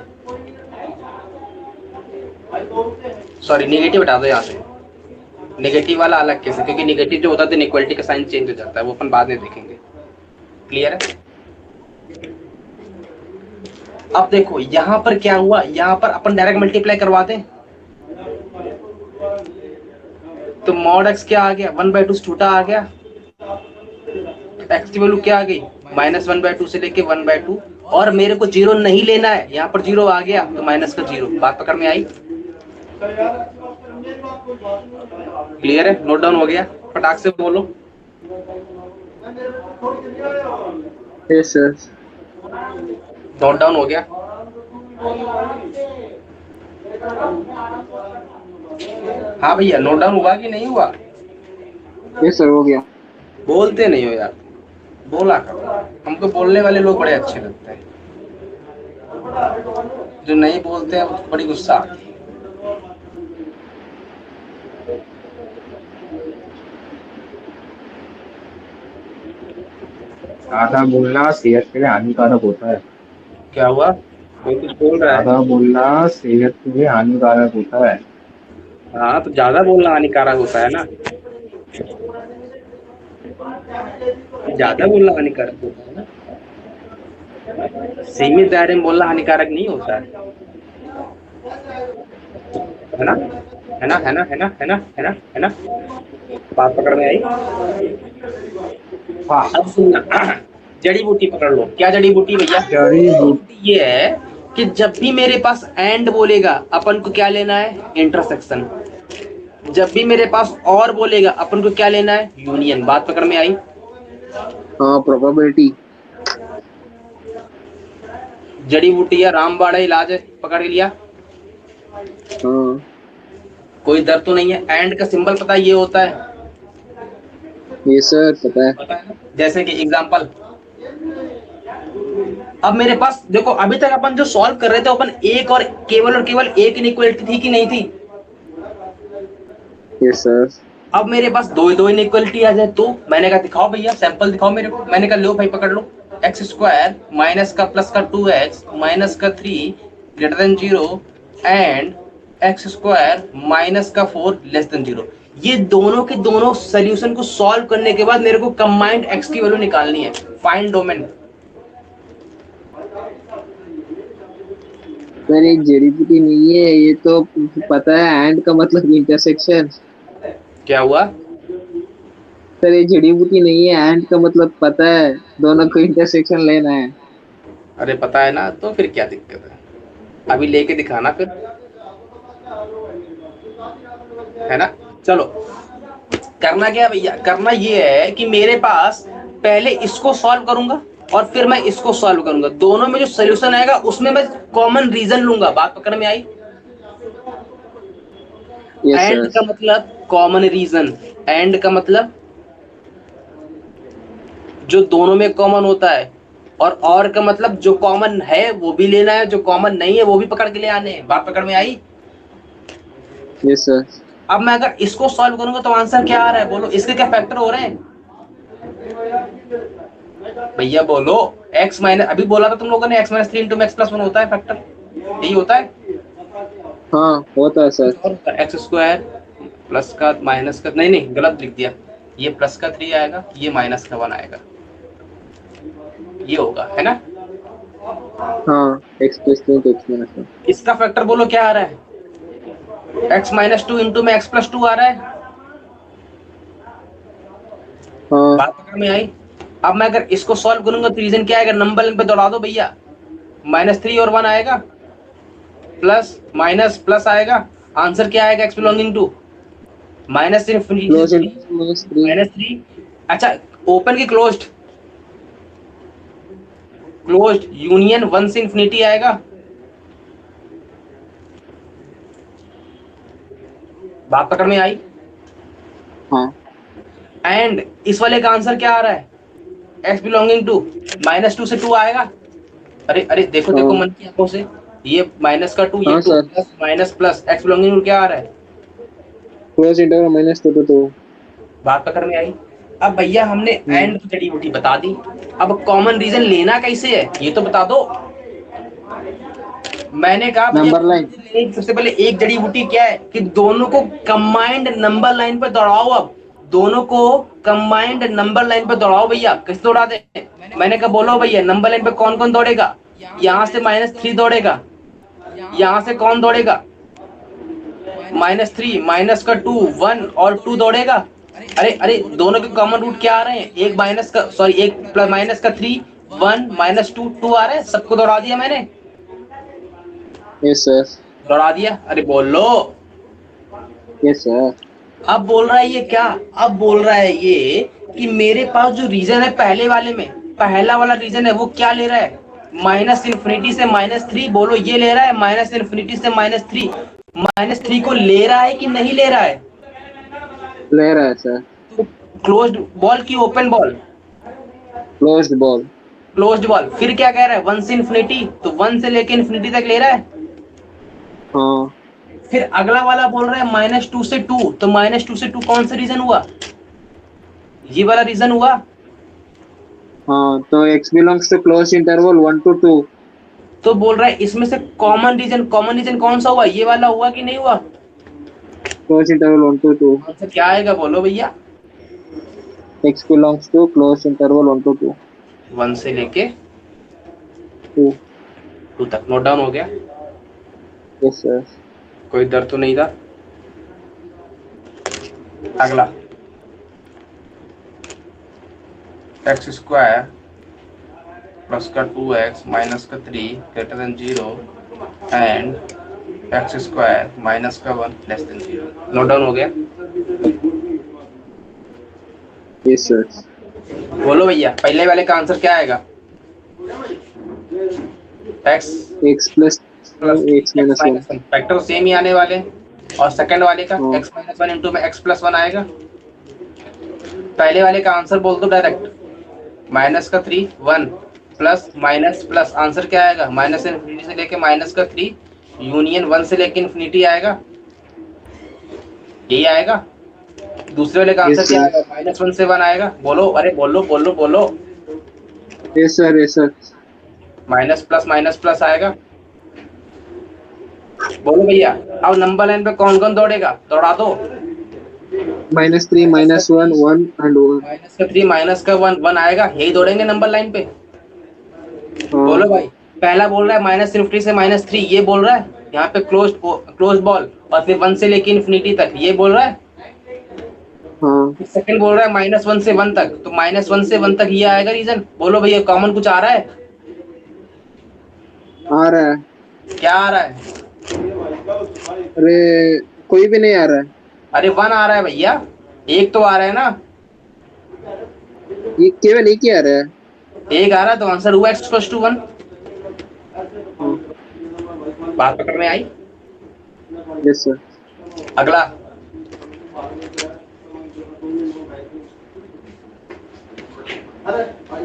sorry negative हटा दो यहाँ से, नेगेटिव वाला अलग कैसे, क्योंकि नेगेटिव जो होता है तो इनइक्वालिटी का साइन चेंज हो जाता है, वो अपन बाद में देखेंगे। क्लियर है? अब देखो यहाँ पर क्या हुआ, यहाँ पर अपन डायरेक्ट मल्टीप्लाई करवा दें तो मॉड एक्स क्या आ गया, 1/2 छोटा आ गया, एक्स की वैल्यू क्या आ गई, -1/2 से लेके 1/2, और मेरे को जीरो नहीं लेना है, यहाँ पर जीरो आ गया तो माइनस का जीरो। बात पकड़ में आई? क्लियर है? नोट डाउन हो गया? फटाक से बोलो। Yes sir. नोट डाउन हो गया? हाँ भैया, नोट डाउन हुआ कि नहीं हुआ? यस सर, हो गया। बोलते नहीं हो यार, बोला करो, हमको बोलने वाले लोग बड़े अच्छे लगते हैं, जो नहीं बोलते हैं उसको बड़ी गुस्सा आती है। ज्यादा बोलना सेहत के लिए हानिकारक होता है। क्या हुआ? कोई कुछ बोल रहा है? ज्यादा बोलना सेहत के लिए हानिकारक होता है। हाँ तो ज्यादा बोलना हानिकारक होता है ना, ज्यादा बोलना हानिकारक होता है ना, सीमित दायरे में बोलना हानिकारक नहीं होता है ना? है ना? है ना? है ना? है ना? है ना? है ना? बात पकड़ में आई? हाँ, अब सुनना, जड़ी बूटी पकड़ लो। क्या जड़ी बूटी भैया? जड़ी बूटी ये है कि जब भी मेरे पास एंड बोलेगा अपन को क्या लेना है, इंटरसेक्शन। जब भी मेरे पास और बोलेगा अपन को क्या लेना है, यूनियन। बात पकड़ में आई? हाँ, प्रोबेबिलिटी। जड़ी बूटी या रामबाड़ा इलाज है, पकड़ लिया? हाँ। कोई दर्द तो नहीं है? एंड का सिंबल पता है ये होता है? यस सर, पता है। पता है ना? जैसे कि एग्जांपल, अब मेरे पास देखो, अभी तक अपन जो सॉल्व कर रहे थे अपन एक और केवल एक इनइक्वालिटी थी कि नहीं थी? Yes sir. अब मेरे पास दो इनइक्वालिटी आ जाए तो मैंने कहा दिखाओ भैया, सैंपल दिखाओ मेरे को। मैंने कहा लो भाई पकड़ लो, x² माइनस का प्लस का 2x माइनस का 3 greater than 0 and x² minus का 4 लेस देन 0। ये दोनों के दोनों सोल्यूशन को सॉल्व करने के बाद मेरे को कंबाइंड x की वैल्यू निकालनी है, फाइंड डोमेन। सर ये जड़ी बूटी नहीं है, ये तो पता है, एंड का मतलब इंटरसेक्शन। क्या हुआ? सर ये जड़ी बूटी नहीं है, एंड का मतलब पता है, दोनों को इंटरसेक्शन लेना है। अरे पता है ना, तो फिर क्या दिक्कत है, अभी लेके दिखाना फिर, है ना? चलो, करना क्या भैया, करना ये है कि मेरे पास पहले इसको सॉल्व करूंगा और फिर मैं इसको सॉल्व करूंगा, दोनों में जो सोल्यूशन आएगा उसमें मैं कॉमन रीजन लूंगा। बात पकड़ में आई? Yes and sir. का मतलब कॉमन रीजन, एंड का मतलब जो दोनों में कॉमन होता है, और का मतलब जो कॉमन है वो भी लेना है, जो कॉमन नहीं है वो भी पकड़ के ले आने हैं। बात पकड़ में आई? Yes sir. अब मैं अगर इसको सॉल्व करूंगा तो आंसर क्या आ रहा है, बोलो, इसके क्या फैक्टर हो रहे हैं भैया, बोलो। x माइनस, अभी बोला था तुम लोगों ने, x - 3 × x+1 होता है फैक्टर, यही होता है? हाँ, होता है सर। कुछ और होता है? x² प्लस का माइनस का, नहीं गलत लिख दिया, ये प्लस का 3 आएगा, ये माइनस का 1 आएगा, ये होगा, है ना? हाँ, x+3 तो x-1। इसका फैक्टर बोलो क्या आ रहा है, x - 2 इंटू में x+2 आ रहा है। हाँ। बात पकड़ में आई? अब मैं अगर इसको सॉल्व करूंगा तो रीजन क्या आएगा, नंबर लाइन पे दौड़ा दो भैया, -3 और 1 आएगा, प्लस माइनस प्लस आएगा, आंसर क्या आएगा, x बिलोंगिंग टू क्लोज -3। -3। अच्छा, ओपन की क्लोज्ड, क्लोज्ड यूनियन 1 से इंफिनिटी आएगा, बात पकड़ में आई? हाँ एंड इस वाले का आंसर क्या आ रहा है? x बिलोंगिंग टू -2 से 2 आएगा। अरे अरे देखो देखो हाँ मन की आंखों से, ये माइनस का 2, ये हाँ 2 sir, plus minus plus x belonging to क्या आ रहा है? Close interval -2 to 2। बात पकड़ में आई? अब भैया हमने एंड की जड़ी बूटी बता दी, अब कॉमन रीजन लेना कैसे है ये तो बता दो। मैंने कहा भैया नंबर लाइन। सबसे पहले एक जड़ी बूटी क्या है कि दोनों को कंबाइंड नंबर लाइन पे दौड़ाओ। अब दोनों को कंबाइंड नंबर लाइन पे दौड़ाओ भैया, कैसे दौड़ा दे? मैंने कहा बोलो भैया नंबर लाइन पे कौन कौन दौड़ेगा? यहाँ से -3 दौड़ेगा, यहाँ से कौन दौड़ेगा? -3 माइनस का 2 1 और 2 दौड़ेगा। अरे अरे दोनों के कॉमन रूट क्या आ रहे हैं? एक माइनस का सॉरी एक प्लस माइनस का 3 1 -2 2 आ रहे हैं, सबको दौड़ा दिया मैंने। Yes sir. दौड़ा दिया? अरे बोलो। Yes sir. अब बोल रहा है ये क्या? अब बोल रहा है ये कि मेरे पास जो रीजन है पहले वाले में, पहला वाला रीजन है वो क्या ले रहा है? -∞ से -3। बोलो ये ले रहा है -∞ से -3। -3 को ले रहा है कि नहीं ले रहा है? ले रहा है सर। क्लोज्ड बॉल की open ball? Closed ball. Closed ball. फिर क्या कह रहा है? 1 से इन्फिनिटी, तो 1 से लेके इन्फिनिटी तक ले रहा है। हाँ फिर अगला वाला बोल रहा है -2 से 2, तो -2 से 2 कौन सा रीजन हुआ? ये वाला रीजन हुआ। हाँ, तो x belongs to close interval 1 to 2। तो बोल रहा है इसमें से कॉमन रीजन कौन सा हुआ? ये वाला हुआ कि नहीं हुआ? Close interval 1 to 2। आंसर क्या आएगा बोलो भैया? x belongs to close interval 1 to 2। 1 से लेके 2। 2 तक। नोट डाउन हो गया? Yes sir. कोई डर तो नहीं था? अगला x स्क्वायर प्लस का 2x माइनस का 3 greater than 0 and x square minus का 1 लेस देन 0। नोट डाउन हो गया? Yes sir. बोलो भैया पहले वाले का आंसर क्या आएगा? x x plus plus x minus 1। Factor same ही आने वाले हैं। और सेकंड वाले का हाँ x माइनस 1 इंटू में x प्लस 1 आएगा। पहले वाले का आंसर बोल दो डायरेक्ट। माइनस का 3 1 प्लस माइनस प्लस, आंसर क्या आएगा? माइनस इन्फिनिटी से लेके माइनस का 3 यूनियन 1 से लेके इन्फिनिटी आएगा, यही आएगा। दूसरे वाले का आंसर क्या आएगा? -1 से 1 आएगा। बोलो, अरे बोलो बोलो बोलो। Yes sir. Yes sir. Minus plus आएगा। बोलो भैया अब नंबर लाइन पे कौन कौन दौड़ेगा? दौड़ा दो। -3 -1 1 and 1। माइनस का 3 माइनस का 1 1 आएगा, यही दौड़ेंगे नंबर लाइन पे। हाँ बोलो भाई। पहला बोल रहा है -∞ से -3, ये बोल रहा है यहाँ पे क्लोज बॉल, और फिर 1 से लेके इन्फिनिटी तक, ये बोल रहा है। हाँ। फिर सेकंड बोल रहा है -1 से 1 तक, तो -1 से 1 तक ये आएगा रीजन। बोलो भैया कॉमन कुछ आ रहा है? आ रहा है। क्या आ रहा है? अरे कोई भी नहीं आ रहा है। अरे 1 आ रहा है भैया, एक तो आ रहा है ना। ये केवल एक ही आ रहा है। एक आ रहा है तो आंसर हुआ x+1। हाँ। बात पकड़ में आई? Yes sir. अगला अरे भाई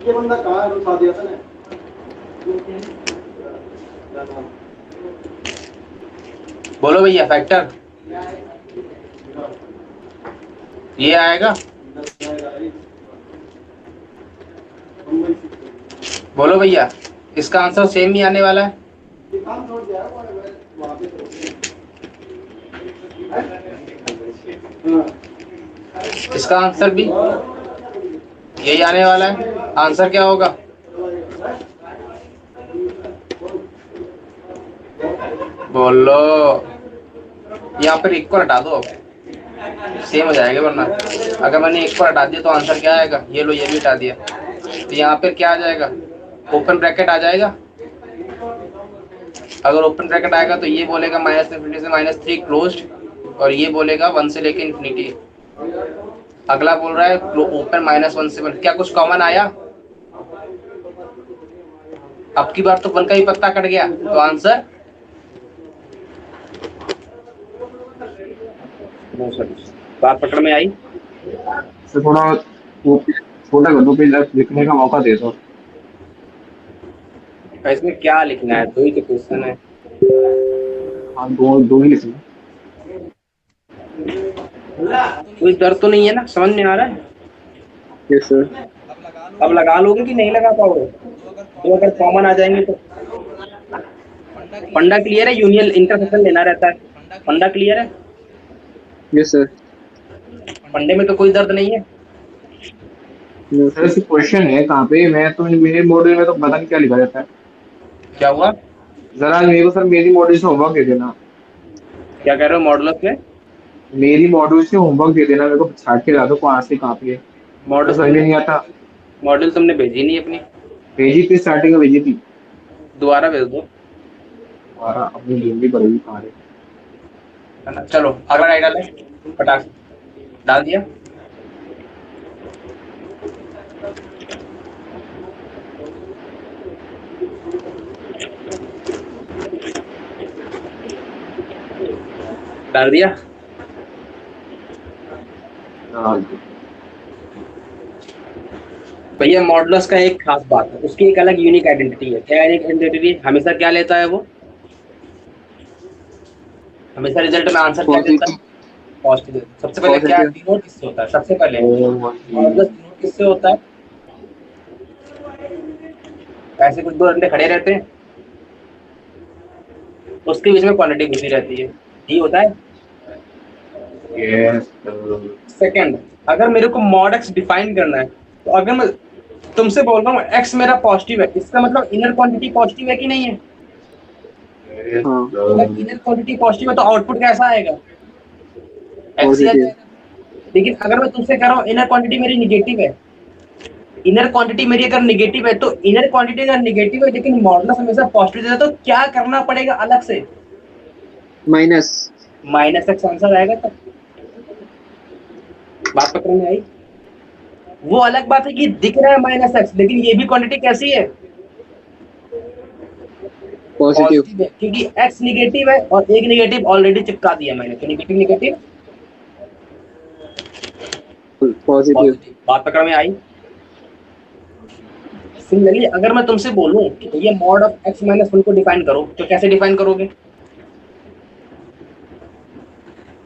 ये बंदा कहाँ है? उठा दिया था ना। बोलो भैया फैक्टर ये आएगा। बोलो भैया इसका आंसर सेम ही आने वाला है। इसका आंसर भी यही आने वाला है। आंसर क्या होगा? बोलो। यहाँ पर एक को हटा दो, अब सेम हो जाएगा, वरना अगर मैंने एक को हटा दिया तो आंसर क्या आएगा? ये लो, ये भी हटा दिया, तो यहाँ पे क्या आ जाएगा? ओपन ब्रैकेट आ जाएगा। अगर ओपन ब्रैकेट आएगा तो ये बोलेगा -∞ से -3 क्लोज्ड, और ये बोलेगा 1 से लेके इन्फिनिटी। अगला बोल रहा है ओपन -1 से 1। क्या कुछ कॉमन आया? अब की बार तो 1 का ही पत्ता कट गया, तो आंसर नो सर, बात पकड़ में आई? तो थोड़ा वो छोटा कर दो, पेज लिखने का मौका दे दो। इसमें क्या लिखना है, दो ही तो क्वेश्चन है। हाँ, दो दो ही लिखना। कोई डर तो नहीं है ना, समझ में आ रहा है? Yes sir. अब लगा लोगे कि नहीं लगा पाओगे? दो अगर कॉमन आ जाएंगे तो फंडा क्लियर है, यूनियन इंटरसेक्शन लेना रहता है। फंडा क्लियर है? Yes sir. फंडे में तो कोई दर्द नहीं है। No sir sir. ऐसी क्वेश्चन है कहाँ पे, मैं तो मेरे मॉड्यूल में तो पता नहीं क्या लिखा रहता है। क्या हुआ? जरा मेरे को सर मेरी मॉड्यूल से होमवर्क दे देना। क्या कह रहे हो मॉडुलस में? मेरी मॉड्यूल से होमवर्क दे देना, मेरे को छाट के ला दो कहाँ से कहाँ पे है। तो मॉडल समझ में तुमने नहीं आता। मॉडल तुमने भेजी नहीं अपनी? भेजी थी, स्टार्टिंग में भेजी थी। दोबारा भेज दो। हमारा अपनी ढूंढनी पड़ेगी कहाँ है। है ना? चलो अगला टाइटल है, फटाक से डाल दिया। डाल दिया। हाँ, भैया मॉडुलस का एक खास बात है, उसकी एक अलग यूनिक आइडेंटिटी है। क्या यूनिक आइडेंटिटी? हमेशा क्या लेता है वो? हमेशा रिजल्ट में आंसर क्या देता है? पॉजिटिव। पॉजिटिव। सबसे पहले क्या पॉजिटिव। डिनोट किससे होता है? सबसे पहले और मॉडुलस डिनोट किससे होता है? ऐसे कुछ दो अंडे खड़े रहते हैं, उसके बीच में क्वांटिटी घुसी रहती है, डी होता है। यस। सेकंड, अगर मेरे को मॉड एक्स डिफाइन करना है, तो अगर मैं तुमसे बोल रहा हूँ एक्स मेरा पॉजिटिव है, इसका मतलब इनर क्वांटिटी पॉजिटिव है कि नहीं है? हाँ। अगर इनर क्वांटिटी पॉजिटिव है तो आउटपुट कैसा आएगा? एक्स ही आ पॉजिटिव। जाएगा। लेकिन अगर मैं तुमसे कह रहा हूँ इनर क्वांटिटी मेरी निगेटिव है, इनर क्वांटिटी मेरी अगर निगेटिव है, तो इनर क्वांटिटी अगर निगेटिव है लेकिन मॉडुलस हमेशा पॉजिटिव है, तो क्या करना पड़ेगा अलग से? माइनस। माइनस एक्स आंसर आएगा। तब बात पकड़ में आई? वो अलग बात है कि दिख रहा है माइनस एक्स, लेकिन ये भी क्वांटिटी कैसी है? पॉजिटिव। पॉजिटिव है, क्योंकि एक्स निगेटिव है और एक निगेटिव ऑलरेडी चिपका दिया मैंने, तो निगेटिव निगेटिव पॉजिटिव। पॉजिटिव। बात पकड़ में आई? सिमिलरली अगर मैं तुमसे बोलूं कि ये mod of x minus one को डिफाइन करो, तो कैसे डिफाइन करोगे?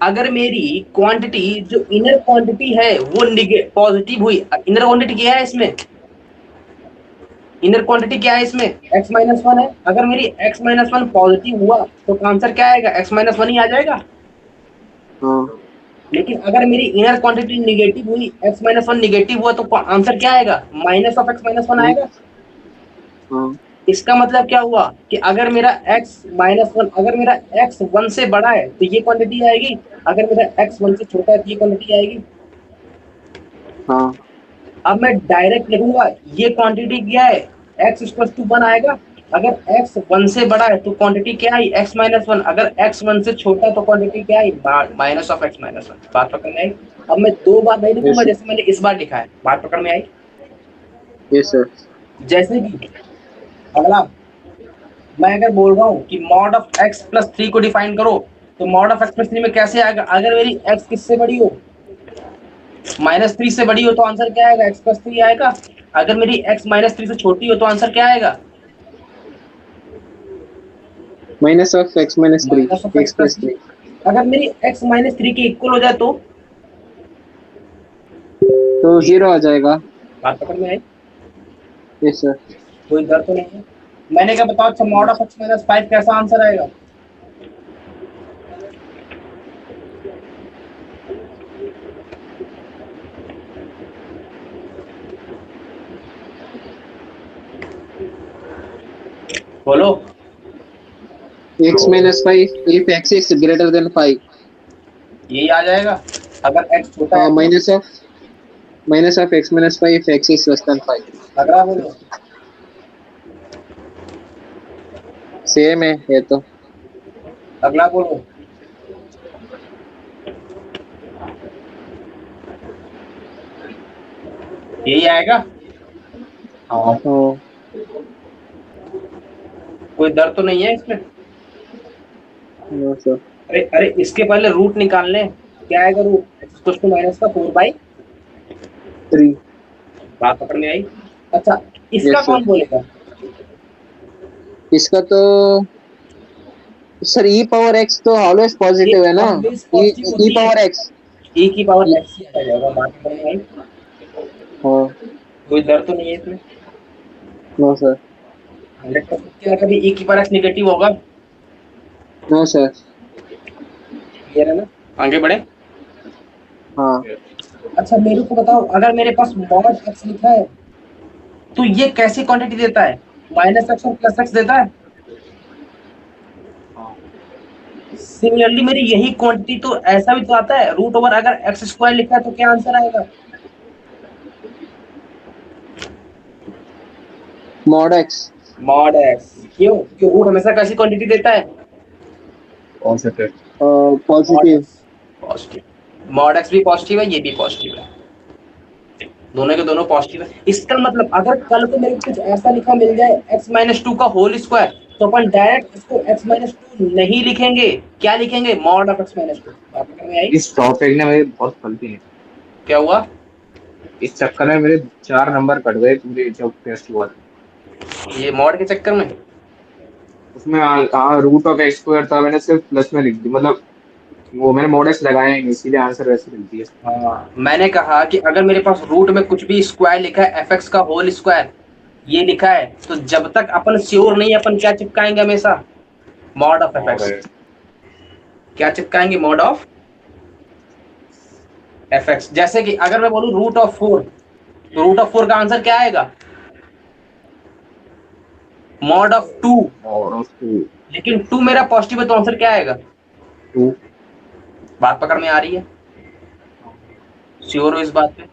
अगर मेरी क्वांटिटी जो इनर क्वांटिटी है वो पॉजिटिव हुई, इनर क्वांटिटी क्या है इसमें? इनर क्वांटिटी क्या है इसमें? x माइनस वन है। अगर मेरी x माइनस वन पॉजिटिव हुआ तो आंसर क्या आएगा? x माइनस वन ही आ जाएगा। हाँ। लेकिन अगर मेरी इनर क्वांटिटी निगेटिव हुई, x माइनस वन निगेटिव हुआ, तो आंसर क्या आएगा? Minus of x minus one हाँ। आएगा। हाँ। इसका मतलब क्या हुआ कि अगर मेरा x माइनस वन, अगर मेरा x वन से बड़ा है तो ये क्वांटिटी आएगी, अगर मेरा x वन से छोटा है तो ये क्वांटिटी आएगी। हाँ। अब मैं डायरेक्ट लिखूंगा ये क्वांटिटी क्या है, x इक्वल टू वन आएगा। अगर x वन से बड़ा है तो क्वांटिटी क्या आई? x minus one. अगर x वन से छोटा तो क्वांटिटी क्या आई? Minus of x minus one. बात पकड़ में आई? अब मैं दो बार नहीं लिखूंगा यस। जैसे मैंने इस बार लिखा है। बात पकड़ में आई? Yes sir. जैसे कि अगला, मैं अगर बोल रहा हूँ कि mod of x plus three को डिफाइन करो, तो mod of x plus three में कैसे आएगा? अगर मेरी x किससे बड़ी हो, माइनस थ्री से बड़ी हो, तो आंसर क्या आएगा? x प्लस थ्री आएगा। अगर मेरी x माइनस थ्री से छोटी हो तो आंसर क्या आएगा? Minus of x minus three. Minus of x x plus plus three. Three. अगर मेरी x माइनस थ्री के इक्वल हो जाए तो तो जीरो आ जाएगा। बात पकड़ में आई? Yes sir. कोई डर तो नहीं है? मैंने क्या बताया? अच्छा, mod of x minus five कैसा आंसर आएगा? बोलो। X minus five if x is greater than five. यही आ जाएगा अगर x छोटा है तो। Minus of x minus five if x is less than five. अगला बोलो। सेम है ये तो। अगला बोलो। यही आएगा। हाँ। हाँ। कोई डर तो नहीं है इसमें? No sir. अरे अरे, इसके पहले रूट निकाल लें। क्या आएगा root x equal to minus का 4/3। बात पकड़ में आई? अच्छा इसका यस सर। कौन बोलेगा? इसका तो सर ई पावर एक्स तो ऑलवेज ये पॉजिटिव है ना। ऑलवेज ई पॉजिटिव ई होती है, पावर एक्स। e की पावर x ही आ जाएगा। बात पकड़ में आई? हाँ। कोई डर तो नहीं है इसमें? No sir. 100% क्या कभी e की पावर x निगेटिव होगा? No sir. क्लियर है ना? आगे बढ़े। हाँ। अच्छा मेरे को बताओ, अगर मेरे पास मॉड x लिखा है तो ये कैसी क्वांटिटी देता है? माइनस एक्स और प्लस एक्स देता है। सिमिलरली मेरी यही क्वांटिटी तो ऐसा भी तो आता है, रूट ओवर अगर एक्स स्क्वायर लिखा है तो क्या आंसर आएगा? Mod x. Mod x. क्यों? क्यों रूट हमेशा कैसी क्वांटिटी देता है? Positive. Mod positive. X positive. Mod x भी पॉजिटिव है, ये भी पॉजिटिव है, दोनों के दोनों पॉजिटिव है। इसका मतलब अगर कल को मेरे को कुछ ऐसा लिखा मिल जाए x-2 का होल स्क्वायर, तो अपन डायरेक्ट इसको x-2 नहीं लिखेंगे, क्या लिखेंगे? Mod of x-2। बात समझ में आई? इस टॉपिक ने मेरी बहुत गलती है। क्या हुआ? इस चक्कर में मेरे 4 नंबर कट गए पूरे जब टेस्ट हुआ था। ये मॉड के चक्कर में? उसमें रूट ऑफ एक्स स्क्वायर था, मैंने सिर्फ प्लस में लिख दी, मतलब वो मैंने मॉडल्स लगाए नहीं, इसीलिए आंसर वैसे लिख दिया। हाँ मैंने कहा कि अगर मेरे पास रूट में कुछ भी स्क्वायर लिखा है, एफ का होल स्क्वायर ये लिखा है, तो जब तक अपन श्योर नहीं अपन क्या चिपकाएंगे हमेशा? मॉड ऑफ और एफ। क्या चिपकाएंगे? Mod of F. जैसे कि अगर मैं बोलूं रूट ऑफ 4, तो रूट ऑफ 4 का आंसर क्या आएगा? Mod of 2। और उसको लेकिन 2 मेरा पॉजिटिव है तो आंसर क्या आएगा? 2। बात पकड़ में आ रही है? श्योर हो इस बात पे?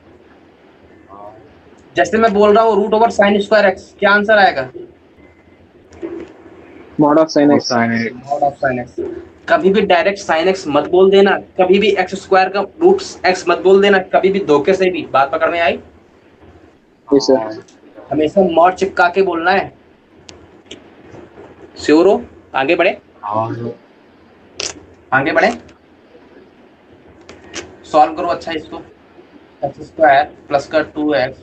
जैसे मैं बोल रहा हूँ root over sine square x, क्या आंसर आएगा? मॉड ऑफ साइन और x. Sine mod of sine x. कभी भी डायरेक्ट साइन एक्स मत बोल देना, कभी भी एक्स स्क्वायर का रूट एक्स मत बोल देना, कभी भी धोखे से भी। बात पकड़ में आई? Yes sir. हमेशा मॉड चिपका के बोलना है। श्योर हो? आगे बढ़े। आगे बढ़े। सॉल्व करो अच्छा इसको। एक्स स्क्वायर प्लस का 2x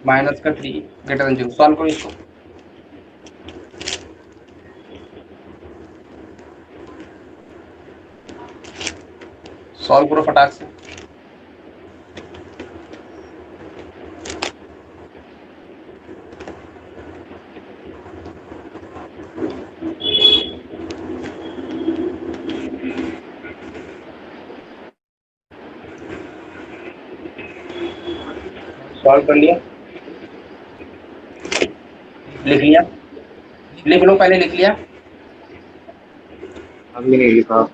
माइनस का 3 ग्रेटर देन 0। सॉल्व करो इसको। सॉल्व करो फटाक से। सॉल्व कर लिया? लिख लिया? लिख लो, पहले लिख लिया। अभी नहीं लिखा।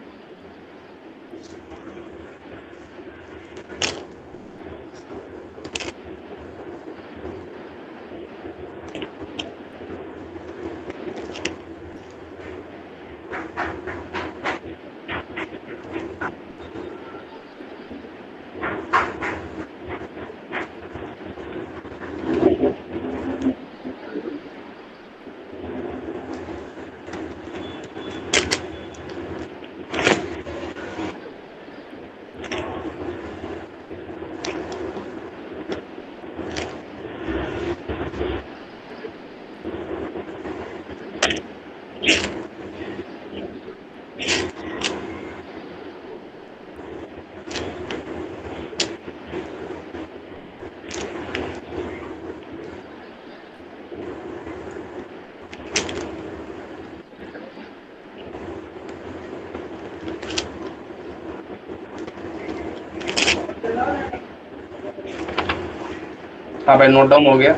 हाँ भाई नोट डाउन हो गया।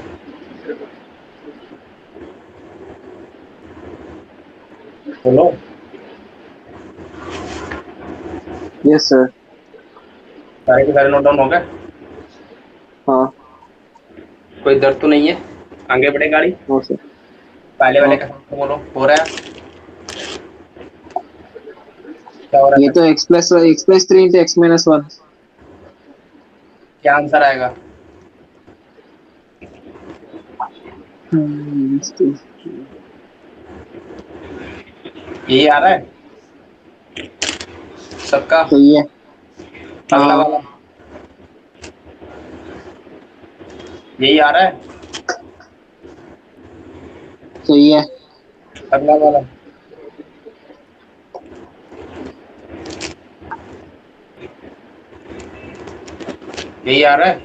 बोलो। Yes sir. सारे के सारे नोट डाउन हो गए? हाँ। कोई दर्द तो नहीं है? आगे बढ़े गाड़ी। No sir. पहले वाले हाँ। का तो बोलो। हो रहा है? क्या हो रहा ये है? तो x+3 इंटू x-1। क्या आंसर आएगा? यही आ रहा है सबका? सही है। अगला हाँ वाला यही आ रहा है। सही है। अगला वाला यही आ रहा है।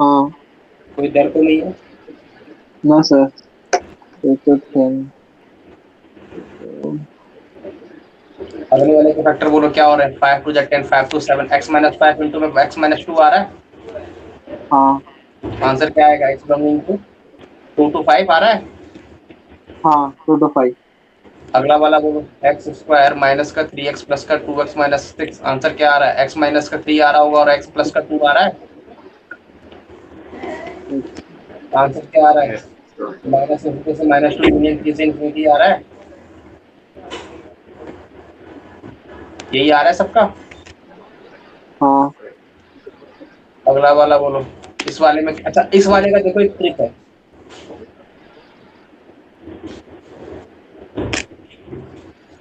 हाँ कोई डर तो नहीं है। ना सर, ये तो है। तो अगले वाले के फैक्टर बोलो क्या हो रहा है। 5 2 10, 5 2 7, x माइनस 5 इंटू में x माइनस 2 आ रहा है। हाँ आंसर क्या आएगा। x बिलोंगिंग टू 2 to 5 आ रहा है। हाँ 2 to 5। अगला वाला बोलो एक्स स्क्वायर माइनस का 3x प्लस का 2x माइनस 6। आंसर क्या आ रहा है। x माइनस का 3 आ रहा होगा और x प्लस का 2 आ रहा है। आंसर क्या आ रहा है। माइनस इंफिनिटी से माइनस 2 यूनियन 3 से इंफिनिटी आ रहा है। यही आ रहा है सबका। हाँ अगला वाला बोलो इस वाले में। अच्छा इस वाले का देखो एक ट्रिक है।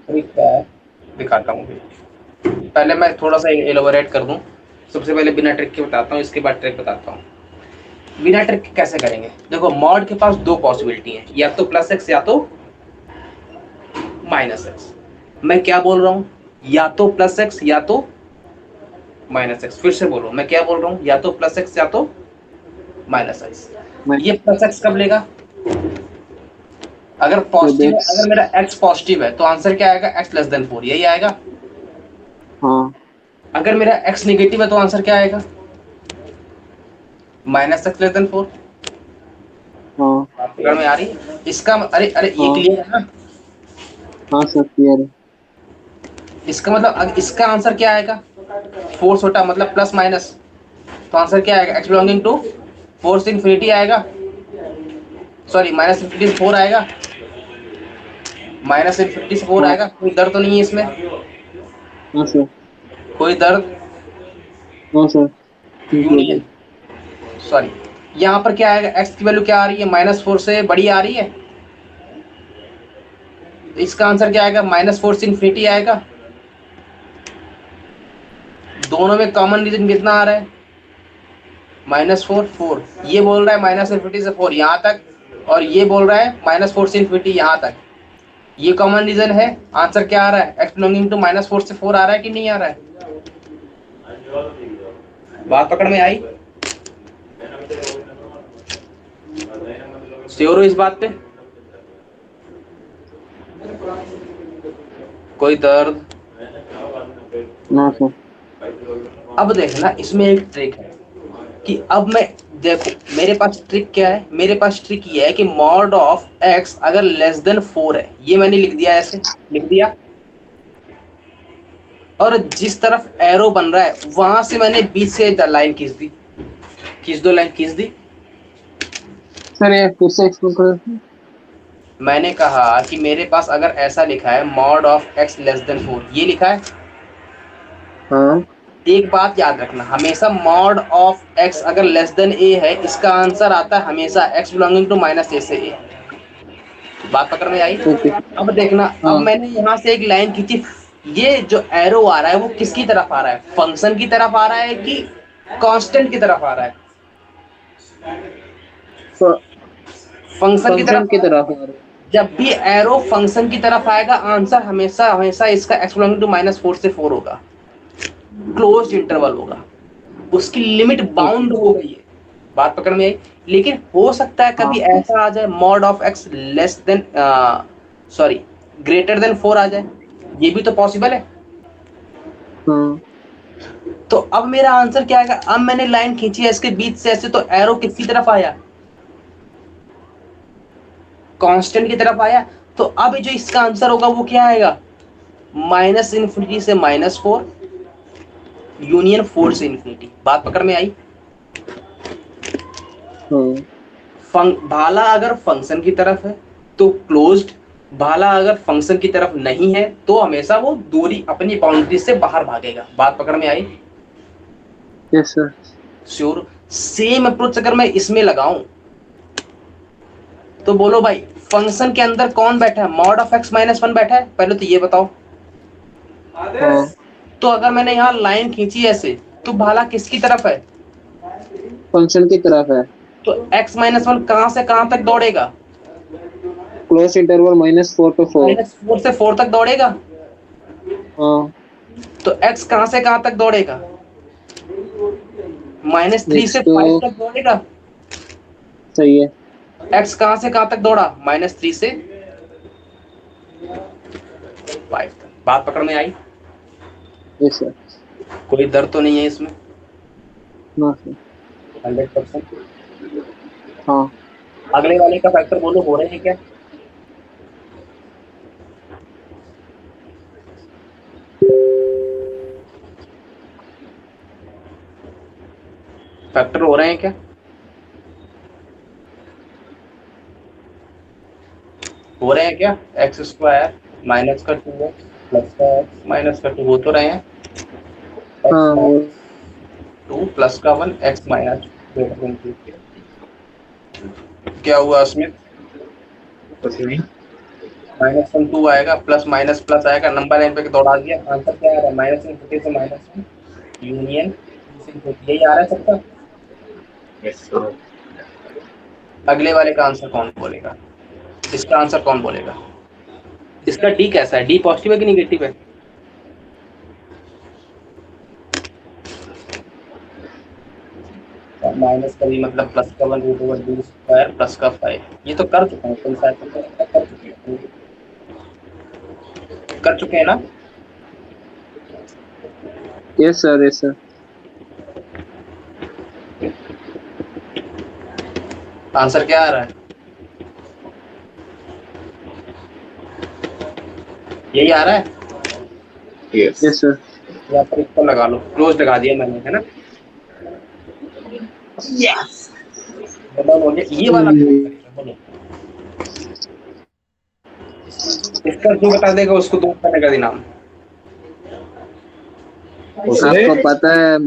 ट्रिक क्या है दिखाता हूँ। पहले मैं थोड़ा सा एलोबोरेट कर दूं। सबसे पहले बिना ट्रिक के बताता हूँ, इसके बाद ट्रिक बताता हूँ। बिना ट्रिक के कैसे करेंगे। देखो मॉड के पास दो पॉसिबिलिटी है, या तो प्लस एक्स या तो माइनस एक्स। मैं क्या बोल रहा हूँ, या तो प्लस एक्स या तो माइनस एक्स। फिर से बोलो मैं क्या बोल रहा हूँ, या तो प्लस एक्स या तो माइनस एक्स। मैं ये प्लस एक्स कब लेगा, अगर जब पॉजिटिव है। एक्स। अगर मेरा एक्स पॉजिटिव है तो आंसर क्या आएगा, एक्स लेस देन 4, यही आएगा। हाँ अगर मेरा एक्स निगेटिव है तो आंसर क्या आएगा, माइनस एक्स लेस देन 4। हाँ पकड़ में आ रही है इसका। अरे अरे ये हाँ क्लियर है ना। हाँ सर क्लियर है। इसका मतलब इसका आंसर क्या आएगा, फोर्स होता मतलब प्लस माइनस। तो आंसर क्या आएगा, x belonging to force infinity आएगा। सॉरी माइनस इनफिनिटी से 4 आएगा। माइनस इनफिनिटी से 4 हाँ आएगा। कोई दर्द तो नहीं है इसमें, हाँ सर। कोई दर्द। हाँ सर ठीक है यूनियन सर। सॉरी यहाँ पर क्या आएगा, एक्स की वैल्यू क्या आ रही है, -4 से बड़ी आ रही है। इसका आंसर क्या आएगा, -4 से इनफिनिटी आएगा। दोनों में कॉमन रीजन कितना आ रहा है, -4 4। ये बोल रहा है माइनस इनफिनिटी से 4 यहाँ तक, और ये बोल रहा है -4 से इनफिनिटी यहाँ तक। ये कॉमन रीजन है। आंसर क्या आ रहा है, एक्स बिलोंगिंग टू -4 से 4 आ रहा है कि नहीं आ रहा है। बात पकड़ में आई। श्योर हो इस बात पे, कोई दर्द। ना सर। अब देखना इसमें एक ट्रिक है कि अब मैं देखो मेरे पास ट्रिक क्या है। मेरे पास ट्रिक ये है कि मॉड ऑफ एक्स अगर लेस देन 4 है, ये मैंने लिख दिया, ऐसे लिख दिया। और जिस तरफ एरो बन रहा है वहां से मैंने बीच से लाइन खींच दी, खींच दो लाइन खींच दी। सर ये फिर से एक्सप्लेन करो। मैंने कहा कि मेरे पास अगर ऐसा लिखा है mod of x less than 4, ये लिखा है। हाँ एक बात याद रखना, हमेशा मॉड ऑफ एक्स अगर लेस देन ए है, इसका आंसर आता है हमेशा एक्स बिलोंगिंग टू माइनस ए से ए। बात पकड़ में आई। ओके। अब देखना, अब हाँ मैंने यहाँ से एक लाइन खींची। ये जो एरो आ रहा है वो किसकी तरफ आ रहा है, फंक्शन की तरफ आ रहा है कि कांस्टेंट की तरफ आ रहा है। फंक्शन की तरफ फंक्शन आ की रहा तरफ है। आ रहे हैं। जब भी एरो फंक्शन की तरफ आएगा आंसर हमेशा हमेशा इसका एक्स बिलोंगिंग टू -4 से 4 होगा। क्लोज्ड इंटरवल होगा, उसकी लिमिट ओके। बाउंड हो गई है। बात पकड़ में आई। लेकिन हो सकता है हाँ कभी ऐसा आ जाए mod of x less than sorry greater than 4 आ जाए, ये भी तो पॉसिबल है। हाँ तो अब मेरा आंसर क्या आएगा, अब मैंने लाइन खींची है इसके बीच से ऐसे, तो एरो किसकी तरफ आया, कांस्टेंट की तरफ आया। तो अब जो इसका आंसर होगा वो क्या आएगा, माइनस इनफिनिटी से -4 यूनियन 4 से इनफिनिटी। बात पकड़ में आई। हाँ भाला अगर फंक्शन की तरफ है तो क्लोज्ड, भाला अगर फंक्शन की तरफ नहीं है तो हमेशा वो दूरी अपनी बाउंड्री से बाहर भागेगा। बात पकड़ में आई। Yes sir. Sure. Same approach अगर मैं इसमें लगाऊं तो बोलो भाई फंक्शन के अंदर कौन बैठा है, मॉड ऑफ एक्स -1 बैठा है, पहले तो ये बताओ। हाँ तो अगर मैंने यहाँ लाइन खींची ऐसे तो भाला किसकी तरफ है? फंक्शन की तरफ है। तो x-1 कहां से कहां तक दौड़ेगा? Close interval -4 to 4। -4 से 4 तक दौड़ेगा। हाँ। तो x कहां से कहां तक दौड़ेगा? -3 से 5 तक दौड़ेगा। सही है। x कहां से कहां तक दौड़ा? -3 से 5 तक। बात पकड़ में आई? Yes sir. कोई दर्द तो नहीं है इसमें? No sir. 100%। हाँ। अगले वाले का फैक्टर बोलो, हो रहे हैं क्या? फैक्टर हो रहे हैं क्या? हो रहे हैं क्या? x² माइनस का 2x प्लस का x माइनस का 2 हो तो रहे हैं। हाँ, वो 2 प्लस का 1 x माइनस 2। क्या हुआ इसमें? कुछ नहीं। -2 आएगा, प्लस माइनस प्लस आएगा, नंबर लाइन पे दौड़ा दिया। आंसर क्या आ रहा है? -∞ से -1 यूनियन यही आ रहा है सबका। Yes sir. अगले वाले का आंसर कौन बोलेगा? इसका आंसर कौन बोलेगा? इसका डी कैसा है? डी पॉजिटिव है कि निगेटिव है? माइनस का भी मतलब प्लस का 1√2² प्लस का 5। ये तो कर चुका हूँ, तुम शायद कर चुके हैं ना? Yes sir, yes sir. Answer क्या आ रहा है? यही आ रहा है। Yes yes sir. यहाँ पर इसको लगा लो, क्लोज लगा दिया मैंने, है ना? यस। बोलो ये वाला बोलो। इसका जो बता देगा उसको 2 रुपए नगद इनाम। आपको पता है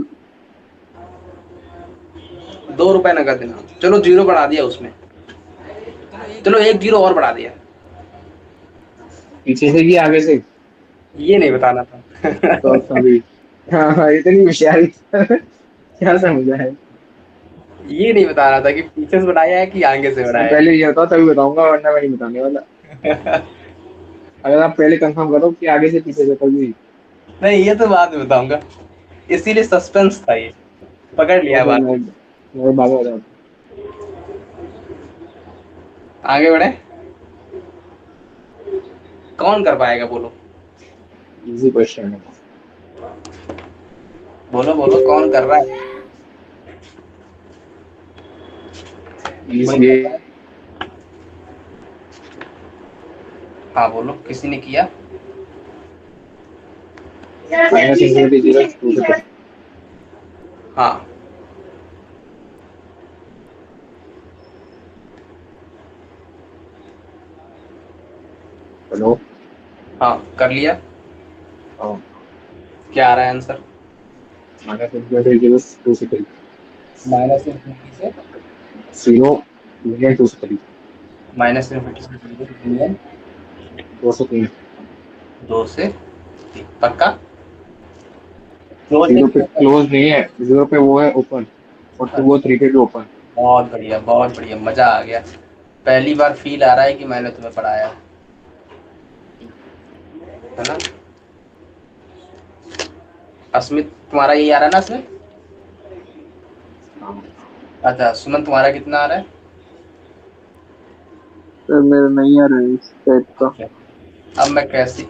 2 रुपए नगद इनाम। चलो 0 बढ़ा दिया उसमें, चलो 1 0 और बढ़ा दिया। पीछे से कि आगे से? ये नहीं बताना था। तो सभी। हाँ, इतनी होशियारी। क्या समझा है? ये नहीं बताना था कि पीछे से बढ़ाया है कि आगे से बढ़ाया पहले ये बताओ तभी बताऊंगा, वरना मैं नहीं बताने वाला। है। अगर आप पहले कंफर्म करो कि आगे से पीछे से तभी। नहीं, ये तो बाद में बताऊंगा, इसीलिए सस्पेंस था ये। पकड़ लिया बात। मैं बाद में बताऊंगा। आगे बढ़े। कौन कर पाएगा बोलो? इजी क्वेश्चन है। बोलो बोलो, कौन कर रहा है? कोई ये कर रहा है? हाँ बोलो, किसी ने किया? -∞0 हाँ हेलो। हाँ, कर लिया। हाँ। क्या आ रहा है आंसर? -∞0 2 से 3। -∞ से 0 यूनियन 2 से 3। -∞ से 0 यूनियन 2 से 3। 2 से 3। पक्का? क्लोज 0 पे क्लोज नहीं है, 0 पे वो है ओपन, और 2 और 3 पे भी ओपन। बहुत बढ़िया, बहुत बढ़िया, मजा आ गया। पहली बार फील आ रहा है कि मैंने तुम्हें पढ़ाया है ना। अस्मित तुम्हारा यही आ रहा है ना अस्मित? अच्छा सुमन, तुम्हारा कितना आ रहा है? सर मेरा नहीं आ रहा है इस टाइप का। अब मैं कैसी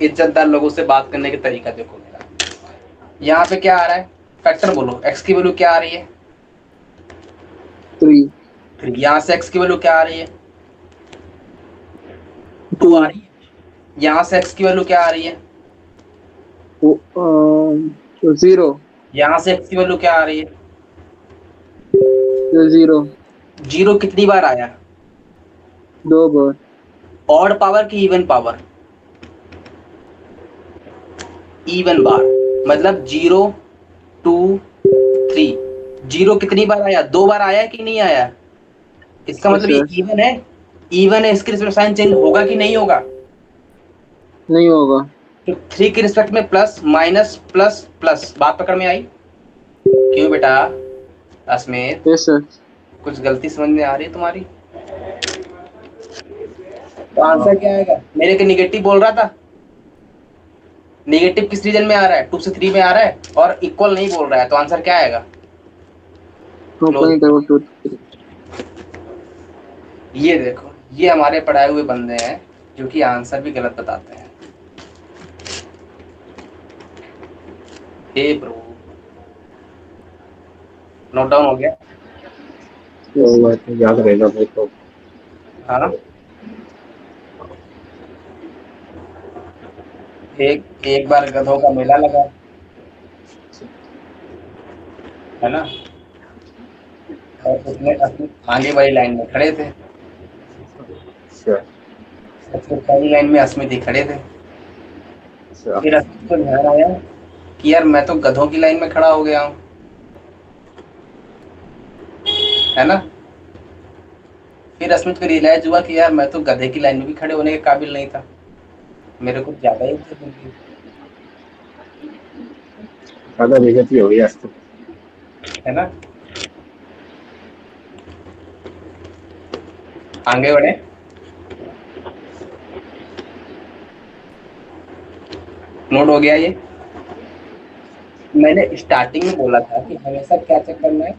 इज्जतदार लोगों से बात करने का तरीका देखो मेरा। यहाँ पे क्या आ रहा है? फैक्टर बोलो। x की वैल्यू क्या आ रही है? 3। फिर यहाँ से x की वैल्यू क्या आ रही है? 2 आ रही है। यहाँ से x की वैल्यू क्या आ रही है? 0। यहाँ से x की वैल्यू क्या आ रही है? 0। 0 कितनी बार आया? 2 बार। ऑड पावर की इवन पावर? इवन बार, मतलब 0 2 3। 0 कितनी बार आया? 2 बार आया कि नहीं आया? इसका मतलब ये इवन है। इवन है, इसके साइन चेंज होगा कि नहीं होगा? नहीं होगा। तो 3 के रिस्पेक्ट में प्लस माइनस प्लस प्लस, बात पकड़ में आई? क्यों बेटा अस्मित, यस सर। कुछ गलती समझ में आ रही है तुम्हारी? तो आंसर क्या आएगा? मेरे के निगेटिव बोल रहा था, निगेटिव किस रीजन में आ रहा है? 2 से 3 में आ रहा है और इक्वल नहीं बोल रहा है, तो आंसर क्या आएगा? क्लोज। 2.23। ये देखो, ये हमारे पढ़ाए हुए बंदे हैं जो कि आंसर भी गलत बताते हैं। हे प्रभु, नोट डाउन हो गया? तो बात नहीं, याद रहेगा मेरे को। हाँ, एक एक बार गधों का मेला लगा, है ना, और उसमें अपनी आगे वाली लाइन में खड़े थे, अच्छा सबसे पहली लाइन में अस्मित ही खड़े थे। अच्छा। फिर अस्मित को ध्यान आया कि यार मैं तो गधों की लाइन में खड़ा हो गया हूँ, है ना। फिर अस्मित को रियलाइज हुआ कि यार मैं तो गधे की लाइन में भी खड़े होने के काबिल नहीं था, मेरे को ज्यादा ही इज्जत मिली, ज्यादा बेइज्जती हो गई आज तो। है ना। आगे बढ़े। नोट हो गया ये? मैंने स्टार्टिंग में बोला था कि हमेशा क्या चेक करना है?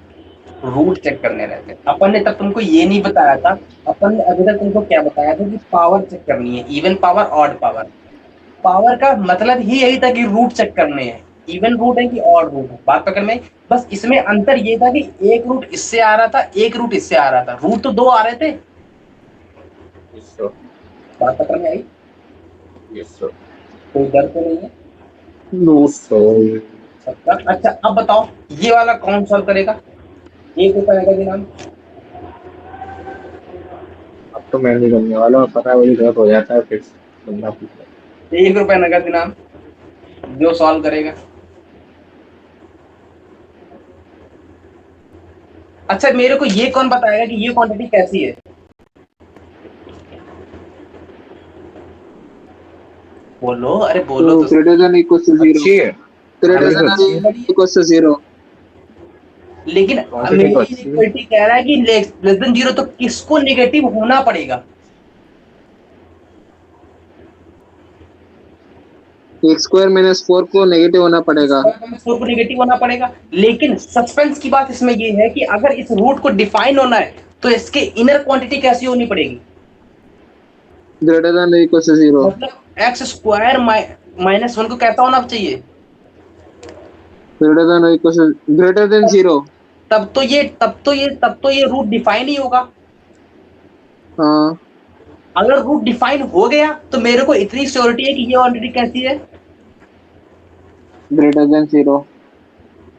रूट चेक करने रहते हैं। अपन ने तब तुमको ये नहीं बताया था, अपन ने अभी तक तुमको क्या बताया था कि पावर चेक करनी है, even power odd power. Power का मतलब ही यही था कि रूट चेक करने हैं, इवन रूट है कि ऑड रूट है, बात पकड़ में आई? बस इसमें अंतर ये था कि एक रूट इससे आ रहा था, एक रूट इससे आ रहा था, रूट तो 2 आ रहे थे, यस सर। बात पकड़ में आई? Yes sir. कोई डर तो नहीं है नो सर। सबका? अच्छा अब बताओ, ये वाला कौन सॉल्व करेगा? एक रुपए का नाम। अब तो मैं नहीं करने वाला, पता है वही गलत हो जाता है फिर बंदा पूछता है। 1 रुपए नगद इनाम, जो सॉल्व करेगा। अच्छा मेरे को ये कौन बताएगा कि ये क्वांटिटी कैसी है? बोलो, अरे बोलो तो तो। Greater than equal to 0। अच्छी है, ग्रेटर क्वांटिटी तो अच्छी है, देन इक्वल टू 0। लेकिन क्वांटिटी मेरी तो अच्छी है। इनइक्वालिटी कह रहा है कि लेस देन 0, तो किसको नेगेटिव होना पड़ेगा? एक्स स्क्वायर माइनस 4 को नेगेटिव होना पड़ेगा। 4 को नेगेटिव होना पड़ेगा। लेकिन सस्पेंस की बात इसमें ये है कि अगर इस रूट को डिफाइन होना है तो इसके इनर क्वांटिटी कैसी होनी पड़ेगी? Greater than equal to 0। मतलब एक्स स्क्वायर माइनस 1 को कैसा होना चाहिए? Greater than equal to greater than 0। तब तो ये रूट डिफाइन ही होगा। हाँ। अगर रूट डिफाइन हो गया तो मेरे को इतनी श्योरिटी है कि ये क्वांटिटी कैसी है? Greater than 0।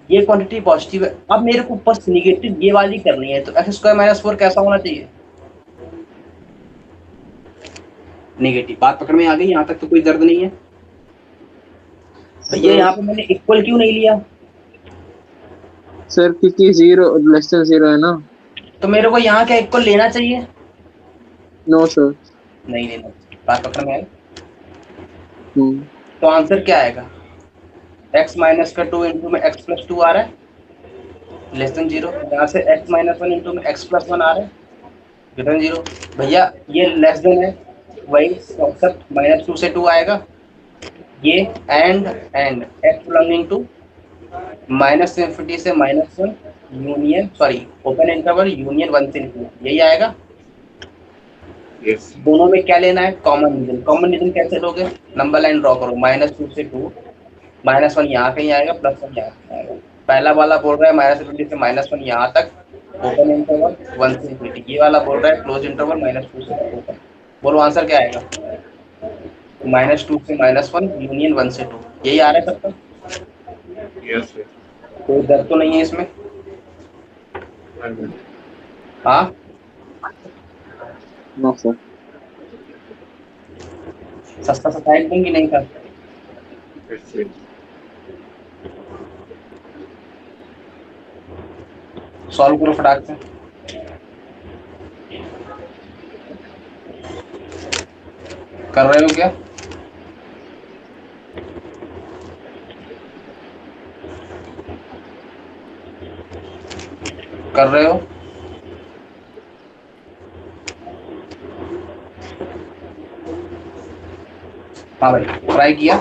ये क्वांटिटी पॉजिटिव है। अब मेरे को बस निगेटिव ये वाली करनी है, तो एक्स स्क्वायर माइनस 4 कैसा होना चाहिए? नेगेटिव। बात पकड़ में आ गई? यहाँ तक तो कोई दर्द नहीं है भैया? यहाँ पे मैंने इक्वल क्यों नहीं लिया? सर क्योंकि 0 लेस देन 0 है ना। तो मेरे को यहाँ क्या इक्वल लेना चाहिए? No sir. नहीं लेना। बात पकड़ में आई? हम्म। तो आंसर क्या आएगा? x माइनस का 2 इंटू में x प्लस 2 आ रहा है, लेस देन 0। यहाँ से x माइनस 1 इंटू में x प्लस 1 आ रहा है, ग्रेटर देन 0। भैया ये लेस देन है, वही कॉन्सेप्ट, माइनस 2 से 2 आएगा, ये and x belonging to minus infinity से minus 1 union, sorry open interval union 1 से 2, यही आएगा। यस। दोनों में क्या लेना है? Common reason. कॉमन रीजन कैसे लोगे? नंबर लाइन ड्रॉ करो, माइनस 2 से 2, माइनस 1 यहाँ कहीं आएगा, प्लस 1 यहाँ कहीं आएगा। पहला वाला बोल रहा है माइनस इन्फिनिटी से माइनस 1 यहाँ तक ओपन इंटरवल 1 से इन्फिनिटी, ये वाला बोल रहा है क्लोज इंटरवल माइनस 2 से ओपन। बोलो आंसर क्या आएगा? माइनस 2 से माइनस 1 यूनियन 1 से 2, यही आ रहा है सबका। Yes sir. कोई डर तो नहीं है इसमें? हाँ, नो सर। सस्ता सस्ता एकदम की नहीं था। सॉल्व करो फटाक से। कर रहे हो क्या? कर रहे हो? हाँ भाई, ट्राई किया?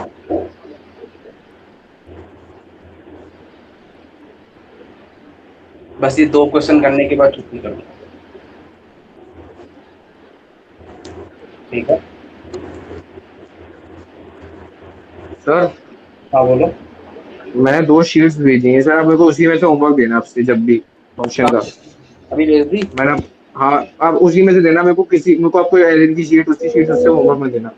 बस ये 2 क्वेश्चन करने के बाद छुट्टी करो, ठीक है? सर हाँ बोलो। मैंने 2 शीट्स भेजी हैं सर, आप मेरे को उसी में से होमवर्क देना आपसे जब भी फंक्शन का। अभी भेज दी? मैंने हाँ, आप उसी में से देना मेरे को, मेरे को आपको एलिन की शीट, उसकी शीट उससे होमवर्क में देना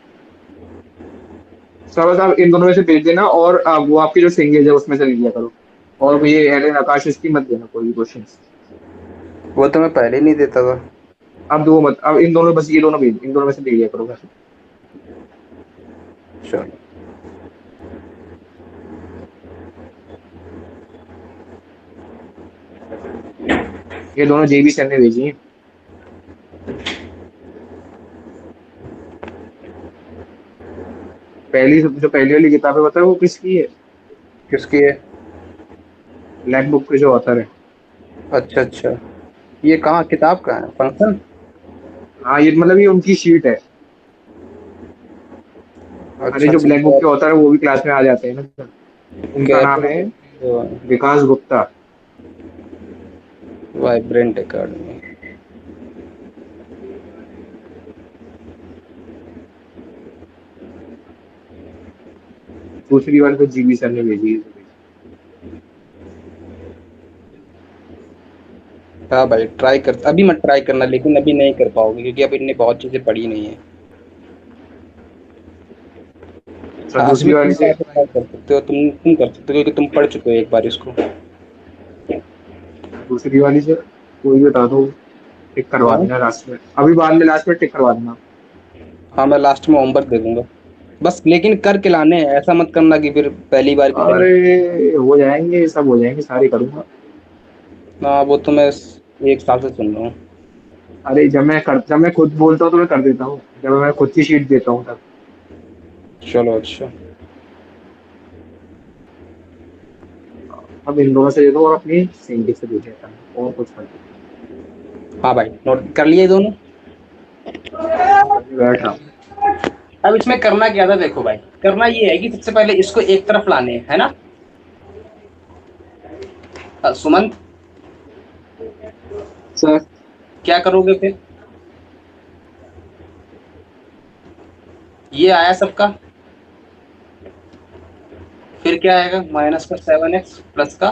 सर। बस आप इन दोनों में से भेज देना, और आप वो आपकी जो सिंगेज है उसमें से लिख लिया करो। और ये एलिन आकाश इसकी मत देना कोई क्वेश्चन। वो तो मैं पहले नहीं देता था। आप दो मत, अब इन दोनों, बस ये दोनों भेज, इन दोनों में से लिख लिया करो बस। चलो, ये दोनों जेबी सर ने भेजी हैं। जो पहली वाली किताब है बताओ वो किसकी है? किसकी है? ब्लैक बुक के जो ऑथर है। अच्छा अच्छा, ये कहाँ किताब कहाँ है? फंक्शन? हाँ, ये मतलब ये उनकी शीट है। अरे अच्छा जो अच्छा, ब्लैक बुक के ऑथर है वो भी क्लास में आ जाते हैं ना सर। उनका नाम है विकास गुप्ता। Vibrant academy. दूसरी वाली तो जीबी सर ने भेजी है। हाँ भाई, ट्राई कर, अभी मत ट्राई करना, लेकिन अभी नहीं कर पाओगे क्योंकि अभी इनने बहुत चीजें पढ़ी नहीं है। सर आज दूसरी भी तुम वाली से, ट्राई कर सकते हो, तुम कर सकते हो क्योंकि तुम पढ़ चुके हो एक बार इसको। दूसरी वाली से कोई बता दो, टिक करवा हाँ देना लास्ट में, अभी बाद में लास्ट में टिक करवा देना। हाँ, मैं लास्ट में होमवर्क दे दूंगा बस, लेकिन करके लाने हैं, ऐसा मत करना कि फिर पहली बार की तरह। अरे हो जाएंगे, सब हो जाएंगे, सारे करूंगा। हाँ वो तो मैं 1 साल से सुन रहा हूँ। अरे जब मैं खुद बोलता हूँ तो मैं कर देता हूँ, जब मैं खुद की शीट देता हूँ तब। चलो अच्छा। अब इन दोनों से दे दो और अपनी सिंगी से दे देता हूँ, और कुछ कर हाँ भाई, नोट कर लिए दोनों। बैठ रहा हूँ। अब इसमें करना क्या था, देखो भाई, करना ये है कि सबसे पहले इसको एक तरफ लाने हैं, है ना? सुमंत, सर क्या करोगे फिर? ये आया सबका, फिर क्या आएगा? माइनस का 7x प्लस का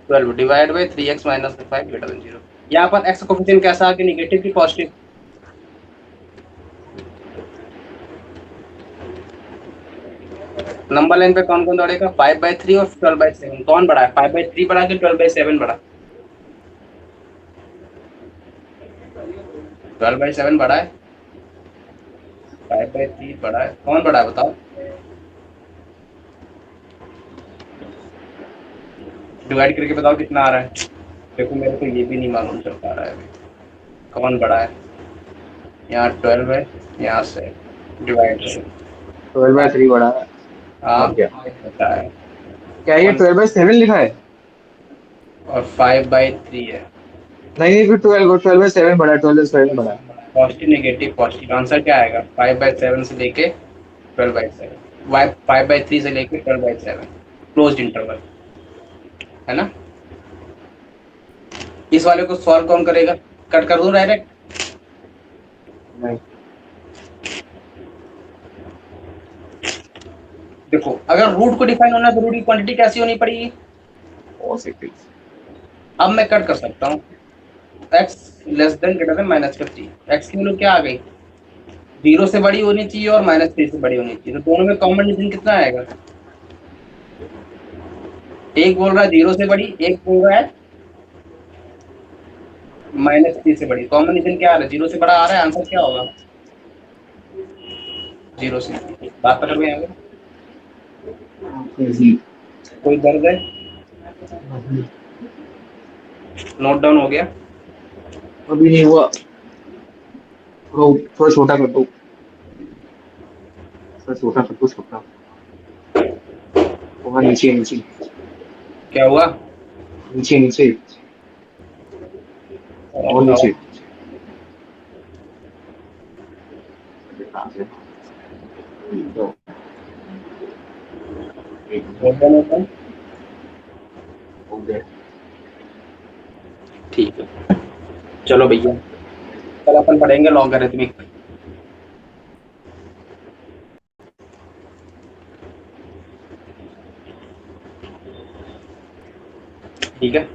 12 डिवाइड बाई 3x माइनस का 5 ग्रेटर देन 0। यहाँ पर x कोफिशिएंट कैसा आ गया, निगेटिव की पॉजिटिव? नंबर लाइन पे कौन कौन दौड़ेगा? 5/3 और 12/7। कौन बड़ा है, 5/3 बड़ा कि 12/7 बड़ा? 12/7 बड़ा है, 5/3 बड़ा है, कौन बड़ा है बताओ? डिवाइड करके बताओ कितना आ रहा है। देखो मेरे को ये भी नहीं मालूम चल पा रहा है अभी, कौन बड़ा है? यहाँ 12 है, यहाँ से डिवाइड है। 12/3 बड़ा है। हाँ और क्या, बता है, क्या ये कौन? 12/7 लिखा है? और 5/3 है। नहीं नहीं, फिर 12/7 बड़ा है, 12/7 बड़ा है। पॉजिटिव नेगेटिव पॉजिटिव, आंसर क्या आएगा? 5/7 से लेके 12/7, 5/3 से लेके 12/7, क्लोज इंटरवल, है ना? इस वाले को सॉल्व कौन करेगा? कट कर दूं डायरेक्ट? नहीं, देखो, अगर रूट को डिफाइन होना है तो रूट की क्वांटिटी कैसी होनी पड़ेगी? पॉजिटिव। अब मैं कट कर सकता हूँ, x less than greater than -3। x की वैल्यू क्या आ गई? 0 से बड़ी होनी चाहिए और -3 से बड़ी होनी चाहिए, तो दोनों में कॉमन डिफरेंस कितना आएगा? एक बोल रहा है 0 से बड़ी, एक बोल रहा है -3 से बड़ी। कॉमन डिफरेंस क्या आ रहा है? 0 से बड़ा आ रहा है, आंसर क्या होगा? 0 से। बात पकड़ में आ गई? कोई दर्द है? नोट डाउन हो गया? अभी नहीं हुआ, थोड़ा छोटा कर दो, थोड़ा छोटा कर दो, छोटा। वहाँ नीचे नीचे क्या हुआ? नीचे नीचे। और नीचे तो ओपन ओपन हो गया। ठीक है, चलो भैया कल अपन पढ़ेंगे लॉगरिथमिक। ठीक है।